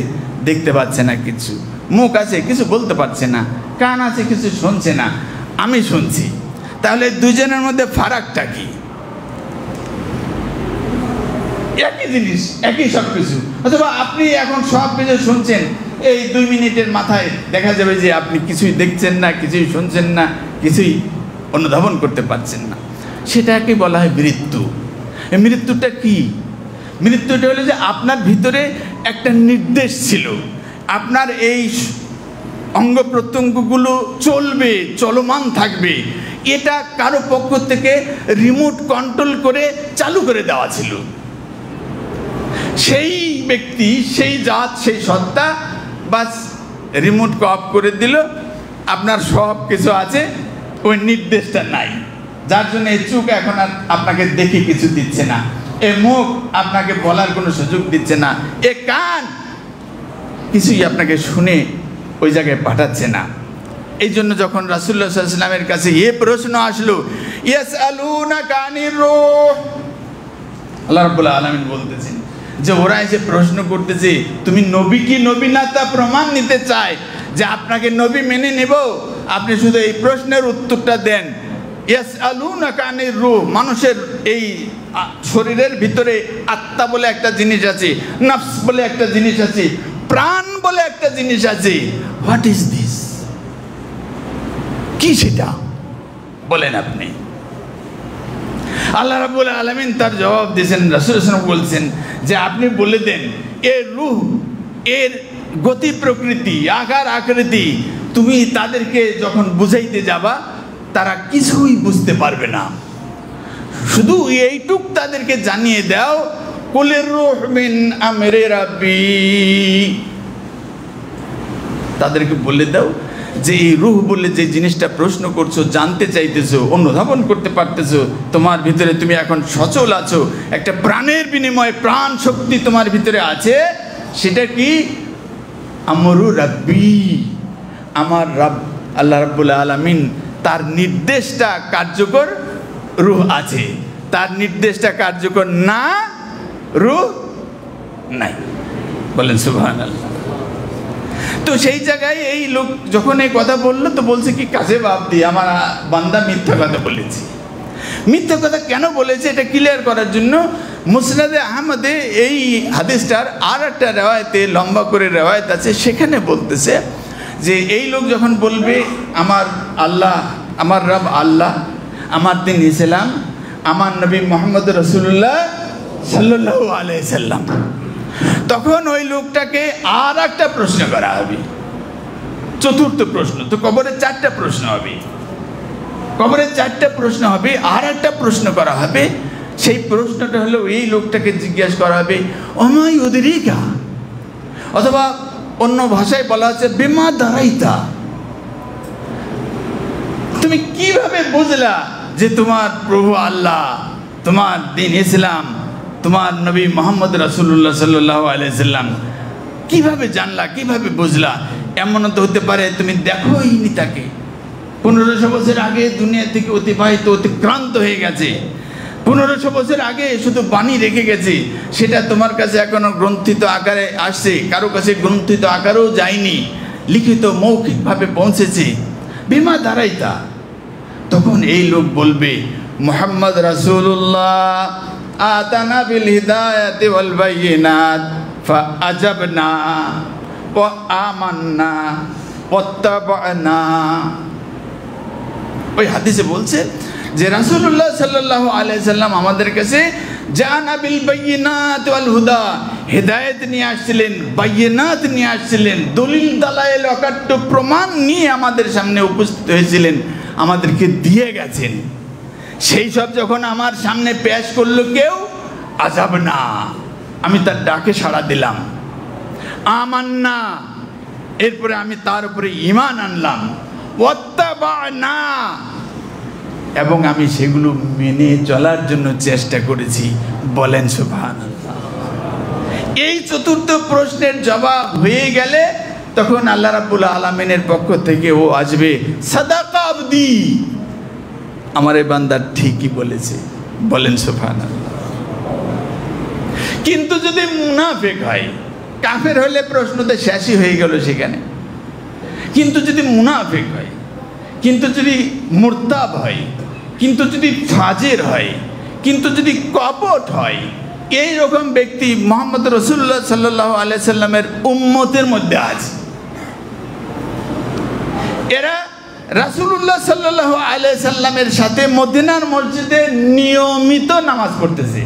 দেখতে পাচ্ছে না কিছু, মুখ আছে, কিছু বলতে পারছে না, কান আছে, কিছু শুনছে না, আমি শুনছি। তাহলে দুজনের মধ্যে ফারাকটা কি? একই জিনিস, একই সব কিছু। অথবা আপনি এখন সব কিছু শুনছেন, এই 2 মিনিটের মাথায় দেখা যাবে যে আপনি কিছুই দেখছেন না, কিছুই শুনছেন না, কিছুই অনুধাবন করতে পারছেন না। সেটাকে বলা হয় মৃত্যু। এই মৃত্যুটা কি? মৃত্যুটা হলো যে আপনার ভিতরে একটা নির্দেশ ছিল, আপনার এই অঙ্গ প্রত্যঙ্গগুলো চলবে, চলমান থাকবে, এটা কারো পক্ষ থেকে রিমোট কন্ট্রোল করে চালু করে দেওয়া ছিল। সেই ব্যক্তি, সেই জাত, সেই সত্তা বাস রিমোটকে অফ করে দিল, আপনার সব কিছু আছে, ওই নির্দেশটা নাই, যার জন্য এই চোখ এখন আর আপনাকে দেখে কিছু দিচ্ছে না, এ মুখ আপনাকে বলার কোনো সুযোগ দিচ্ছে না, এ কান কিছুই আপনাকে শুনে ওই জায়গায় পাঠাচ্ছে না। এই জন্য যখন রাসূলুল্লাহ সাল্লাল্লাহু আলাইহি ওয়াসাল্লামের কাছে এ প্রশ্ন আসলো, ইয়াসআলুনাকা আনির রূহ, আল্লাহ রাব্বুল আলামিন বলতেছেন যে ওরা এসে প্রশ্ন করতেছে, তুমি নবী কি নবী না তা প্রমাণ নিতে চায় যে আপনাকে নবী মেনে নেব, আপনি শুধু এই প্রশ্নের উত্তরটা দেন। ইয়াসআলুনাকা আনির রূহ, মানুষের এই শরীরের ভিতরে আত্মা বলে একটা জিনিস আছে, নফস বলে একটা জিনিস আছে, প্রাণ বলে একটা জিনিস আছে। What is this? কি সেটা বলেন আপনি? আল্লাহ রাব্বুল আলামিন তার জবাব দিয়েছেন, রাসূল সাল্লাল্লাহু আলাইহি ওয়াসাল্লাম বলছেন যে আপনি বলে দেন, এর রূহ, এর গতি প্রকৃতি, আকার আকৃতি তুমি তাদেরকে যখন বুঝাইতে যাবা, তারা কিছুই বুঝতে পারবে না। শুধু এইটুক তাদেরকে জানিয়ে দাও, কুলির রূহ মিন আমরি রাব্বি, তাদেরকে বলে দাও যে এই রূহ বলে যে জিনিসটা প্রশ্ন করছো, জানতে চাইতেছো, অনুধাবন করতে পারতেছো, তোমার ভিতরে তুমি এখন সচল আছো, একটা প্রাণের বিনিময়ে প্রাণ শক্তি তোমার ভিতরে আছে, সেটা কি? আমরু রাব্বি, আমার রব আল্লাহ রাব্বুল আলামিন তার নির্দেশটা কার্যকর রূহ আছে, তার নির্দেশটা কার্যকর না, রূহ নাই। বলেন সুবহানাল্লাহ। তো সেই জায়গায় এই লোক যখন এই কথা বললো, তো বলছে কি, কাজে বাপ দিয়ে আমার বান্দা মিথ্যা কথা বলেছে। মিথ্যা কথা কেন বলেছে এটা ক্লিয়ার করার জন্য মুসনাদে আহমদে এই হাদিসটার আর একটা রেওয়ায়তে, লম্বা করে রেওয়ায়ত আছে, সেখানে বলতেছে যে এই লোক যখন বলবে আমার আল্লাহ, আমার রব আল্লাহ, আমার দিন ইসলাম, আমার নবী মুহাম্মদ রাসূলুল্লাহ সাল্লাল্লাহু আলাইহি সাল্লাম, তখন ওই লোকটাকে আর একটা প্রশ্ন করা হবে, চতুর্থ প্রশ্ন। তো কবরে 4টা প্রশ্ন হবে, কবরে 4টা প্রশ্ন হবে, আর একটা প্রশ্ন করা হবে। সেই প্রশ্নটা হলো এই লোকটাকে জিজ্ঞাসা করা হবে, ওমাই উদরিকা, অথবা অন্য ভাষায় বলা হচ্ছে বিমা দারাইতা, তুমি কিভাবে বুঝলা যে তোমার প্রভু আল্লাহ, তোমার দিন ইসলাম, তোমার নবী মোহাম্মদ রাসূলুল্লাহ সাল্লাল্লাহু আলাইহি সাল্লাম? কিভাবে জানলা, কিভাবে বুঝলা? এমনও তো হতে পারে তুমি দেখোইনি তাকে, 1500 বছর আগে দুনিয়া থেকে অতিক্রান্ত হয়ে গেছে, 1500 বছর আগে শুধু বাণী রেখে গেছে, সেটা তোমার কাছে এখনো গ্রন্থিত আকারে আসছে, কারো কাছে গ্রন্থিত আকারেও যায়নি, লিখিত মৌখিকভাবে পৌঁছেছে। বিমা দাঁড়াইতা, তখন এই লোক বলবে মুহাম্মদ রাসূলুল্লাহ আতানা বিল হিদায়াতি ওয়াল বাইয়িনাত ফাআজাবনা ওয়া আমান্না ওয়াত্তাবা'না। ওই হাদিসে বলছে যে রাসূলুল্লাহ সাল্লাল্লাহু আলাইহি সাল্লাম আমাদের কাছে জানা বিল বাইয়িনাত ওয়াল হুদা, হেদায়েত নিয়ে আসছিলেন, বাইয়িনাত নিয়ে আসছিলেন, দলিল দালাইল অকাট্য প্রমাণ নিয়ে আমাদের সামনে উপস্থিত হয়েছিলেন, আমাদেরকে দিয়ে গেছেন। সেই সব যখন আমার সামনে পেশ করলো কেউ, আযাব না, আমি তার ডাকে সাড়া দিলাম, আমান্না, এরপরে আমি তার উপরে ঈমান আনলাম, ওয়াত্তাবা'না, এবং আমি সেগুলো মেনে চলার জন্য চেষ্টা করেছি। বলেন সুবহানাল্লাহ। এই চতুর্থ প্রশ্নের জবাব হয়ে গেলে তখন আল্লাহ রাব্বুল আলামিনের পক্ষ থেকে ও আসবে, সাদাকা আবদি, আমার এই বান্দা ঠিকই বলেছে। বলেন সুবহানাল্লাহ। কিন্তু যদি মুনাফিক হয়, কাফের হলে প্রশ্নতে শেষই হয়ে গেল সেখানে। কিন্তু যদি মুনাফিক হয়, কিন্তু যদি মুরতাদ হয়, কিন্তু যদি ফাজের হয়, কিন্তু যদি কপট হয়, এই রকম ব্যক্তি মুহাম্মদ রাসূলুল্লাহ সাল্লাল্লাহু আলাইহি সাল্লামের উম্মতের মধ্যে আছে। এরা রাসূলুল্লাহ সাল্লাল্লাহু আলাইহি সাল্লামের সাথে মদিনার মসজিদে নিয়মিত নামাজ পড়তেছে,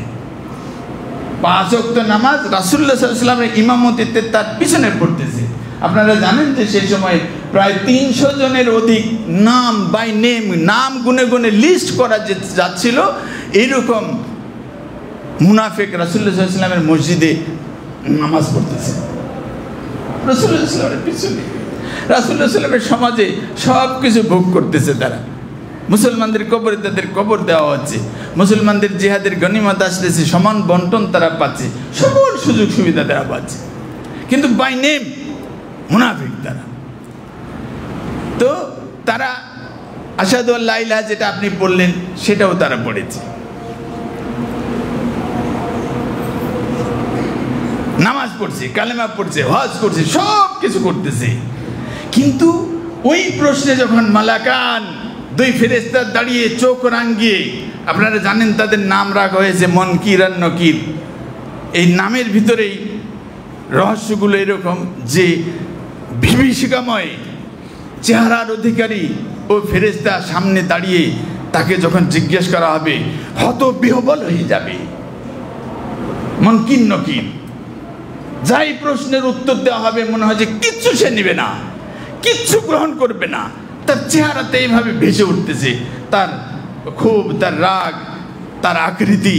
5 ওয়াক্ত নামাজ রাসূলুল্লাহ সাল্লাল্লাহু আলাইহি সাল্লামের ইমামতিতে তার পিছনে পড়তেছে। আপনারা জানেন যে সেই সময় প্রায় 300 জনের অধিক নাম বাই নেম, নাম গুনে গুনে লিস্ট করা যাচ্ছিল। এইরকম মুনাফিক রাসূলুল্লাহ সাল্লাল্লাহু আলাইহি সাল্লামের মসজিদে নামাজ পড়তেছে রাসূলুল্লাহ সাল্লাল্লাহু আলাইহি সাল্লামের পিছনে। রাসূলুল্লাহ সাল্লাল্লাহু আলাইহি সাল্লামের সমাজে সব কিছু ভোগ করতেছে তারা। মুসলমানদের কবরে তাদের কবর দেওয়া হচ্ছে, মুসলমানদের জিহাদের গনিমত আসতেছে, সমান বন্টন তারা পাচ্ছে, সকল সুযোগ সুবিধা তারা পাচ্ছে, কিন্তু বাই নেম মুনাফিক তারা। তো তারা আশহাদু আল্লা ইলাহা, যেটা আপনি বললেন সেটাও তারা পড়েছে, নামাজ পড়ছে, কালেমা পড়ছে, হজ করছে, সব কিছু করতেছে। কিন্তু ওই প্রশ্নে যখন মালাকান, 2 ফেরেশতা দাঁড়িয়ে চোখ রাঙিয়ে, আপনারা জানেন তাদের নাম রাখা হয়েছে মুনকির আর নকির। এই নামের ভিতরেই রহস্যগুলো এরকম যে বিভীষিকাময় চেহারার অধিকারী ও ফেরেশতা সামনে দাঁড়িয়ে তাকে যখন জিজ্ঞেস করা হবে, হতবিহ্বল হয়ে যাবে। মুনকির নকির, যাই প্রশ্নের উত্তর দেওয়া হবে মনে হয় যে কিচ্ছু সে নেবে না, কিচ্ছু গ্রহণ করবে না। তার চেহারাতে এইভাবে ভেসে উঠতেছে তার ক্ষোভ, তার রাগ, তার আকৃতি,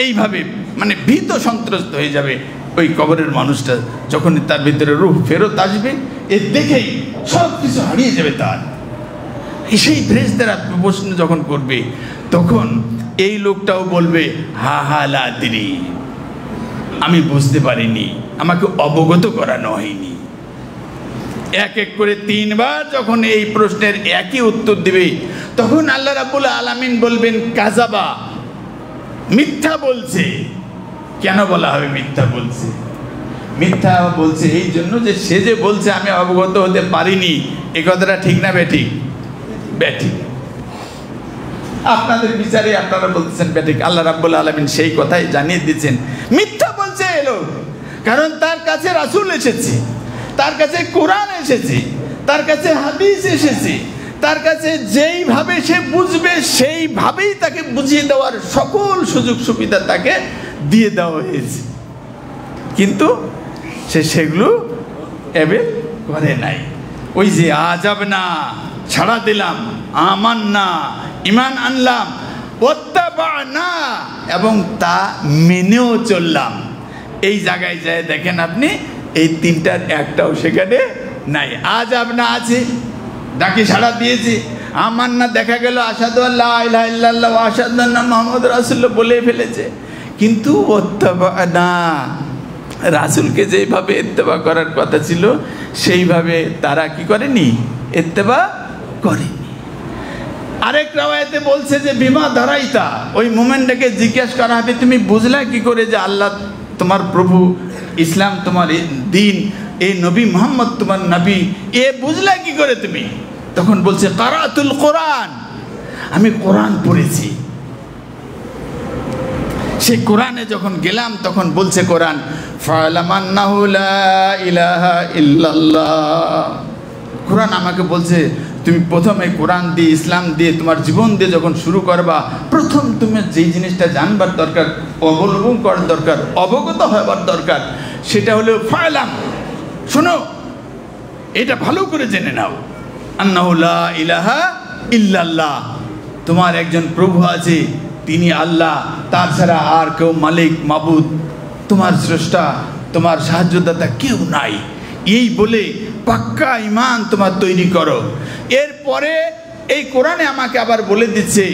এইভাবে মানে ভীত সন্ত্রস্ত হয়ে যাবে ওই কবরের মানুষটা। যখন তার ভিতরে রূহ ফেরত আসবে, এ দেখেই সব কিছু হারিয়ে যাবে তার। সেই ফেরেশতারা প্রশ্ন যখন করবে, তখন এই লোকটাও বলবে, হা হা লা আদরি, আমি বুঝতে পারিনি, আমাকে অবগত করানো হয়নি। এক এক করে 3 বার যখন এই প্রশ্নের একই উত্তর দিবে, তখন আল্লাহ রাব্বুল আলামিন বলবেন, কাযাবা, মিথ্যা বলছে। কেন বলা হবে মিথ্যা বলছে? মিথ্যা বলছে এই জন্য যে সে যে বলছে আমি অবগত হতে পারিনি, এই কথাটা ঠিক না বেঠিক? বেঠিক। আপনাদের বিচারে আপনারা বলতেছেন বেঠিক, আল্লাহ রাব্বুল আলামিন সেই কথাই জানিয়ে দিচ্ছেন মিথ্যা বলছে এলো। কারণ তার কাছে রাসূল এসেছে, তার কাছে কোরআন এসেছে, তার কাছে হাদিস এসেছে, তার কাছে যেইভাবে সে বুঝবে সেইভাবেই তাকে বুঝিয়ে দেওয়ার সকল সুযোগ সুবিধা তাকে দিয়ে দেওয়া হয়েছে, কিন্তু সে সেগুলো এবেল করে নাই। ওই যে আজাব না, ছাড়া দিলাম, আমান না, ইমান আনলাম, ওয়াত্তাবা'না, এবং তা মেনেও চললাম, এই জায়গায় যায় দেখেন আপনি এই 3টার একটাও সেখানে নাই। আজাব না আছে, ডাকে সাড়া দিয়েছে, আমার না দেখা গেল আশহাদু আল্লা ইলাহা ইল্লাল্লাহ ওয়া আশহাদু আন্না মুহাম্মাদুর রাসূলুল্লাহ বলে ফেলেছে, কিন্তু ওয়াত্তাবা'না, রাসূলকে যেভাবে ইত্তেবা করার কথা ছিল সেইভাবে তারা কি করেনি, ইত্তেবা করেনি। আরেক রাওয়ায়াতে বলছে যে বিমা দারাইতা, ওই মোমেনটাকে জিজ্ঞেস করা হবে তুমি বুঝলা কি করে যে আল্লাহ তোমার প্রভু, ইসলাম তোমার দিন, এই নবী মুহাম্মদ তোমার নবী, এ বুঝলা কি করে তুমি? তখন বলছে কারাতুল কোরআন, আমি কোরআন পড়েছি। সেই কোরআনে যখন গেলাম তখন বলছে কোরআন ফালামান্নাহু লা ইলাহা ইল্লাল্লাহ, কোরআন আমাকে বলছে তুমি প্রথমে কোরআন দিয়ে, ইসলাম দিয়ে, তোমার জীবন দিয়ে যখন শুরু করবা, প্রথম তুমি যেই জিনিসটা জানবার দরকার, অবলম্বন করার দরকার, অবগত হবার দরকার, সেটা হলো ফালাম, শোনো, এটা ভালো করে জেনে নাও, আন্নাহু লা ইলাহা ইল্লাল্লাহ, তোমার একজন প্রভু আছে, তিনি আল্লাহ, তার ছাড়া আর কেউ মালিক মাবুদ, তোমার স্রষ্টা, তোমার সাহায্যদাতা কেউ নাই। এই বলে পাক্কা ঈমান তোমার তৈরি করো। এরপরে এই কোরআনে আমাকে আবার বলে দিচ্ছে,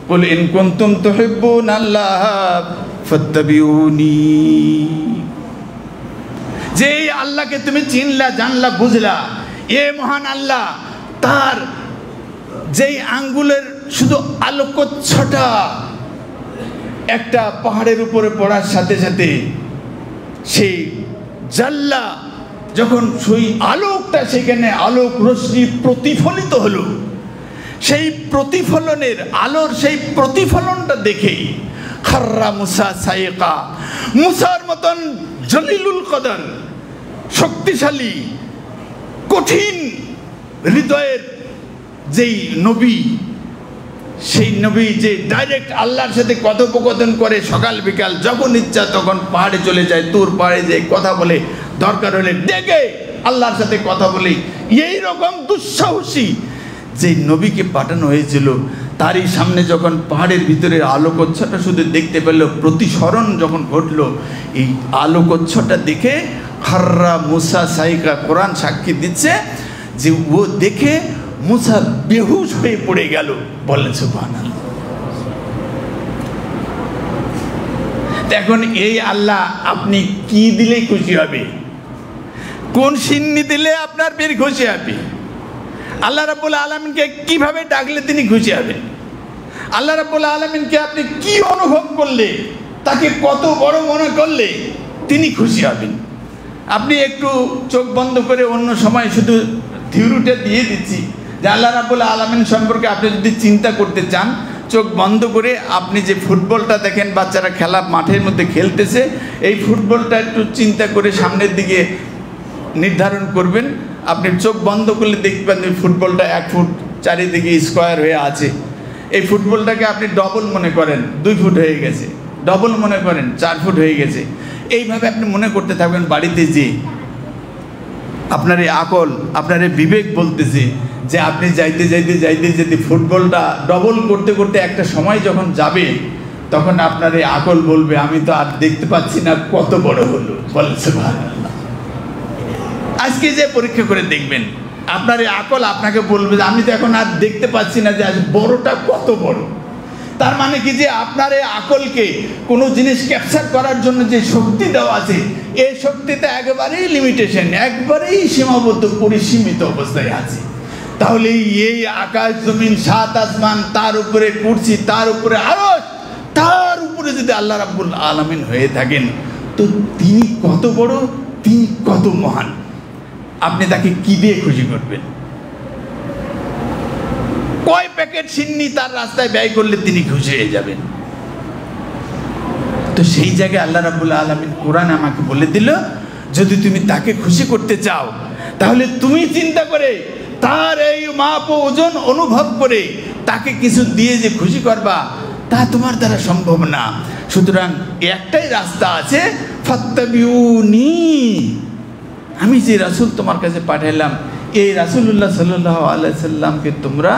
কুল ইন কুনতুম তুহিব্বুনাল্লাহ ফাত্তাবিউনি, যে এই আল্লাহকে তুমি চিনলা, জানলা, বুঝলা, এ মহান আল্লাহ, তার যেই আঙ্গুলের শুধু আলোকচ্ছটা একটা পাহাড়ের উপরে পড়ার সাথে সাথে সেই জাল্লা, যখন সেই আলোকটা সেখানে আলোক রশ্মি প্রতিফলিত হলো, সেই প্রতিফলনের আলোর সেই প্রতিফলনটা দেখেই খাররা মুসা সাইকা, মুসার মতন জলিলুল কদর, শক্তিশালী, কঠিন হৃদয়ের যেই নবী, সেই নবী যে ডাইরেক্ট আল্লাহর সাথে কথোপকথন করে, সকাল বিকাল যখন ইচ্ছা তখন পাহাড়ে চলে যায়, তুর পাহাড়ে যে কথা বলে, দরকার হলে ডেকে আল্লাহর সাথে কথা বলে, এই রকম দুঃসাহসী যে নবীকে পাঠানো হয়েছিল, তারই সামনে যখন পাহাড়ের ভিতরের আলোকচ্ছটা শুধু দেখতে পেল, প্রতিসরণ যখন ঘটলো, এই আলোকচ্ছটা দেখে খাররা মুসা সাইকা, কোরআন সাক্ষী দিচ্ছে যে ও দেখে মুসা বেহুশ হয়ে পড়ে গেল। বলেন সুবহানাল্লাহ। এখন এই আল্লাহ আপনি কি দিলে খুশি হবে? কোন সিন্নি দিলে আপনার বের খুশি হবে? আল্লাহ রাব্বুল আলামিনকে কিভাবে ডাকলে তিনি খুশি হবেন? আল্লাহ রাব্বুল আলামিনকে আপনি কি অনুভব করলে, তাকে কত বড় মনে করলে তিনি খুশি হবেন? আপনি একটু চোখ বন্ধ করে, অন্য সময় শুধু থিওরিটা দিয়ে দিচ্ছি যে আল্লাহ রাব্বুল আলামিন সম্পর্কে আপনি যদি চিন্তা করতে চান, চোখ বন্ধ করে আপনি যে ফুটবলটা দেখেন, বাচ্চারা খেলা মাঠের মধ্যে খেলতেছে, এই ফুটবলটা একটু চিন্তা করে সামনের দিকে নির্ধারণ করবেন। আপনি চোখ বন্ধ করলে দেখবেন যে ফুটবলটা 1 ফুট চারিদিকে স্কোয়ার হয়ে আছে। এই ফুটবলটাকে আপনি ডবল মনে করেন, 2 ফুট হয়ে গেছে, ডবল মনে করেন 4 ফুট হয়ে গেছে। এইভাবে আপনি মনে করতে থাকবেন বাড়িতে, যে আপনার এই আকল, আপনার এই বিবেক বলতেছে যে আপনি যাইতে যাইতে যাইতে যেতে ফুটবলটা ডবল করতে করতে একটা সময় যখন যাবে, তখন আপনার এই আকল বলবে আমি তো আর দেখতে পাচ্ছি না কত বড় হলো। বলেন সুবহানাল্লাহ। আজকে যে পরীক্ষা করে দেখবেন, আপনার এই আকল আপনাকে বলবে যে আমি তো এখন আর দেখতে পাচ্ছি না যে আজ বড়টা কত বড়। তার মানে কি, যে আপনার এই আকলকে কোনো জিনিস ক্যাপচার করার জন্য যে শক্তি দেওয়া আছে, এই শক্তিতে একেবারেই লিমিটেশন, একবারেই সীমাবদ্ধ, পরিসীমিত অবস্থায় আছে। তাহলে এই আকাশ জমিন, 7 আসমান, তার উপরে কুরসি, তার উপরে আরশ, তার উপরে যদি আল্লাহ রাব্বুল আলামিন হয়ে থাকেন, তো তিনি কত বড়, তিনি কত মহান। আপনি তাকে কি দিয়ে খুশি করবেন? কয় প্যাকেট সিন্নি তার রাস্তায় ব্যয় করলে তিনি খুশি হয়ে যাবেন? তো সেই জায়গায় আল্লাহ রাব্বুল আলামিন কোরআন আমাকে বলে দিল, যদি তুমি তাকে খুশি করতে চাও, তাহলে তুমি চিন্তা করে তার এই মাপ ও ওজন অনুভব করে তাকে কিছু দিয়ে যে খুশি করবা, তা তোমার দ্বারা সম্ভব না। সুতরাং একটাই রাস্তা আছে, ফাত্তাবিউনি, আমি যে রাসূল তোমার কাছে পাঠাইলাম, এই রাসূলুল্লাহ সাল্লাল্লাহু আলাইহি সাল্লামকে তোমরা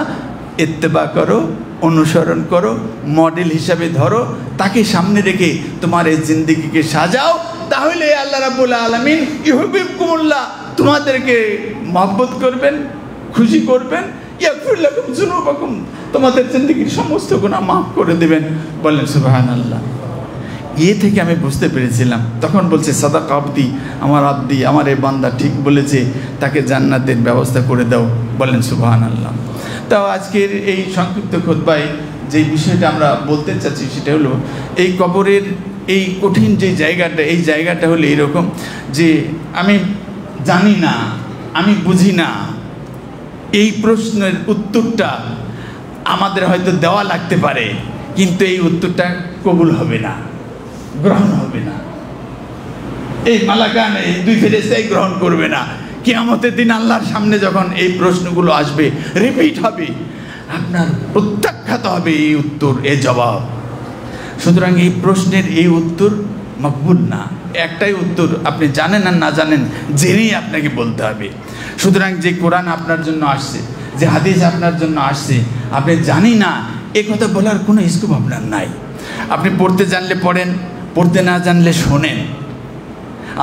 ইত্তেবা করো, অনুসরণ করো, মডেল হিসাবে ধরো, তাকে সামনে রেখে তোমার এই জিন্দেগিকে সাজাও। তাহলে আল্লাহ রাব্বুল আলামিন ইউহিব্বুকুমুল্লাহ, তোমাদেরকে মহব্বত করবেন, খুশি করবেন, ইয়াগফির লাকুম যুনুবাকুম, তোমাদের জিন্দেগীর সমস্ত গুনাহ মাফ করে দেবেন। বলেন সুবহানাল্লাহ। থেকে আমি বুঝতে পেরেছিলাম, তখন বলছে সাদাকা আবদি, আমার এই বান্দা ঠিক বলেছে, তাকে জান্নাতের ব্যবস্থা করে দাও। বলেন সুবহানাল্লাহ। তাও আজকের এই সংক্ষিপ্ত খুতবায় যে বিষয়টা আমরা বলতে চাচ্ছি সেটা হলো, এই কবরের এই কঠিন যে জায়গাটা, এই জায়গাটা হলো এইরকম যে আমি জানি না, আমি বুঝি না, এই প্রশ্নের উত্তরটা আমাদের হয়তো দেওয়া লাগতে পারে, কিন্তু এই উত্তরটা কবুল হবে না, গ্রহণ হবে না। এই মালাকান, এই দুই ফেরেশতাই গ্রহণ করবে না। কিয়ামতের দিন আল্লাহর সামনে যখন এই প্রশ্নগুলো আসবে, রিপিট হবে, আপনার প্রত্যাখ্যাত হবে এই উত্তর, এই জবাব। সুতরাং এই প্রশ্নের এই উত্তর মকবুল না। একটাই উত্তর, আপনি জানেন আর না জানেন জেনেই আপনাকে বলতে হবে। সুতরাং যে কোরআন আপনার জন্য আসছে, যে হাদিস আপনার জন্য আসছে, আপনি জানি না, এ কথা বলার কোনো স্কোপ আপনার নাই। আপনি পড়তে জানলে পড়েন, পড়তে না জানলে শোনেন।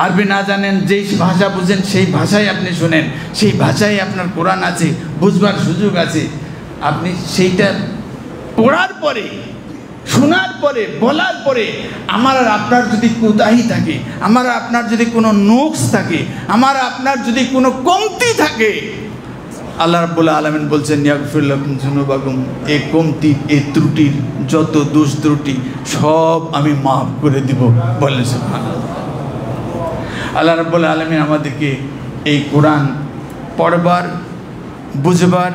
আরবি না জানেন, যেই ভাষা বুঝেন সেই ভাষায় আপনি শোনেন, সেই ভাষায় আপনার কোরআন আছে, বুঝবার সুযোগ আছে। আপনি সেইটা পড়ার পরে, শোনার পরে, বলার পরে আমার আর আপনার যদি কোতাহি থাকে, আমার আপনার যদি কোনো নোকস থাকে, আমার আপনার যদি কোনো কমতি থাকে, আল্লাহ রাব্বুল আলামিন বলছেন ইয়াগফির লাকুম যুনুবাকুম, এই কমতি, এই ত্রুটির যত দোষ ত্রুটি সব আমি মাফ করে দিব। বলেন সুবহানাল্লাহ। আল্লাহ রাব্বুল আলামিন আমাদেরকে এই কোরআন পড়বার, বুঝবার,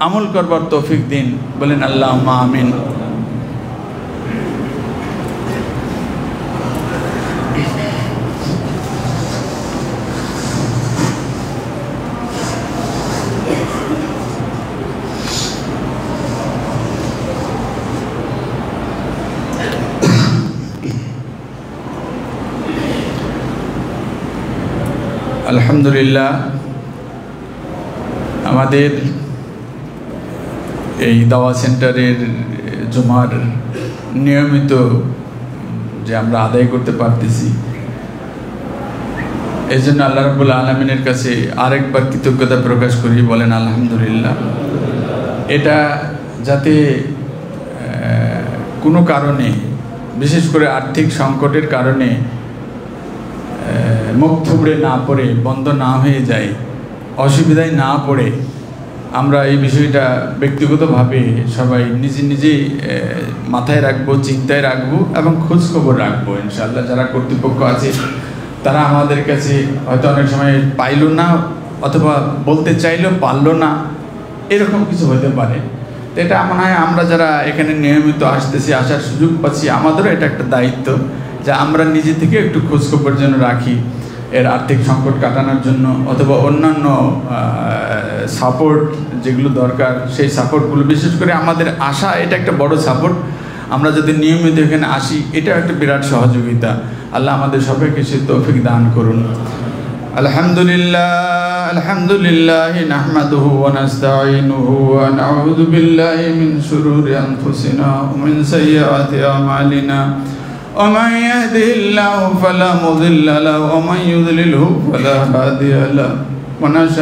আমল করবার তৌফিক দিন। বলেন আল্লাহুম্মা আমিন। আলহামদুলিল্লাহ, আমাদের এই দাওয়া সেন্টারের জুমার নিয়মিত যে আমরা আদায় করতে পারতেছি, এই জন্য আল্লাহ রাব্বুল আলামিনের কাছে আরেকবার কৃতজ্ঞতা প্রকাশ করি। বলেন আলহামদুলিল্লাহ। এটা যাতে কোনো কারণে, বিশেষ করে আর্থিক সংকটের কারণে মুখ থুবড়ে না পড়ে, বন্ধ না হয়ে যায়, অসুবিধায় না পড়ে, আমরা এই বিষয়টা ব্যক্তিগতভাবে সবাই নিজে নিজেই মাথায় রাখবো, চিন্তায় রাখবো এবং খোঁজখবর রাখবো। ইনশাআল্লাহ যারা কর্তৃপক্ষ আছে তারা আমাদের কাছে হয়তো অনেক সময় পাইল না, অথবা বলতে চাইলেও পারলো না, এরকম কিছু হতে পারে। তো এটা মনে হয় আমরা যারা এখানে নিয়মিত আসতেছি, আসার সুযোগ পাচ্ছি, আমাদেরও এটা একটা দায়িত্ব যে আমরা নিজে থেকে একটু খোঁজখবর যেন রাখি, এর আর্থিক সংকট কাটানোর জন্য, অথবা অন্যান্য সাপোর্ট যেগুলো দরকার সেই সাপোর্টগুলো, বিশেষ করে আমাদের আসা এটা একটা বড় সাপোর্ট। আমরা যদি নিয়মিত এখানে আসি, এটাও একটা বিরাট সহযোগিতা। আল্লাহ আমাদের সবাইকে সে তৌফিক দান করুন। আলহামদুলিল্লাহ, আলহামদুলিল্লাহ নাহমাদুহু ওয়া নাস্তাঈনুহু ওয়া নাউযু বিল্লাহি মিন শুরুরি আনফুসিনা ওয়া মিন সাইয়্যাতি আমালিনা। ومن يهده الله فلا مضل له ومن يضلله فلا هادي له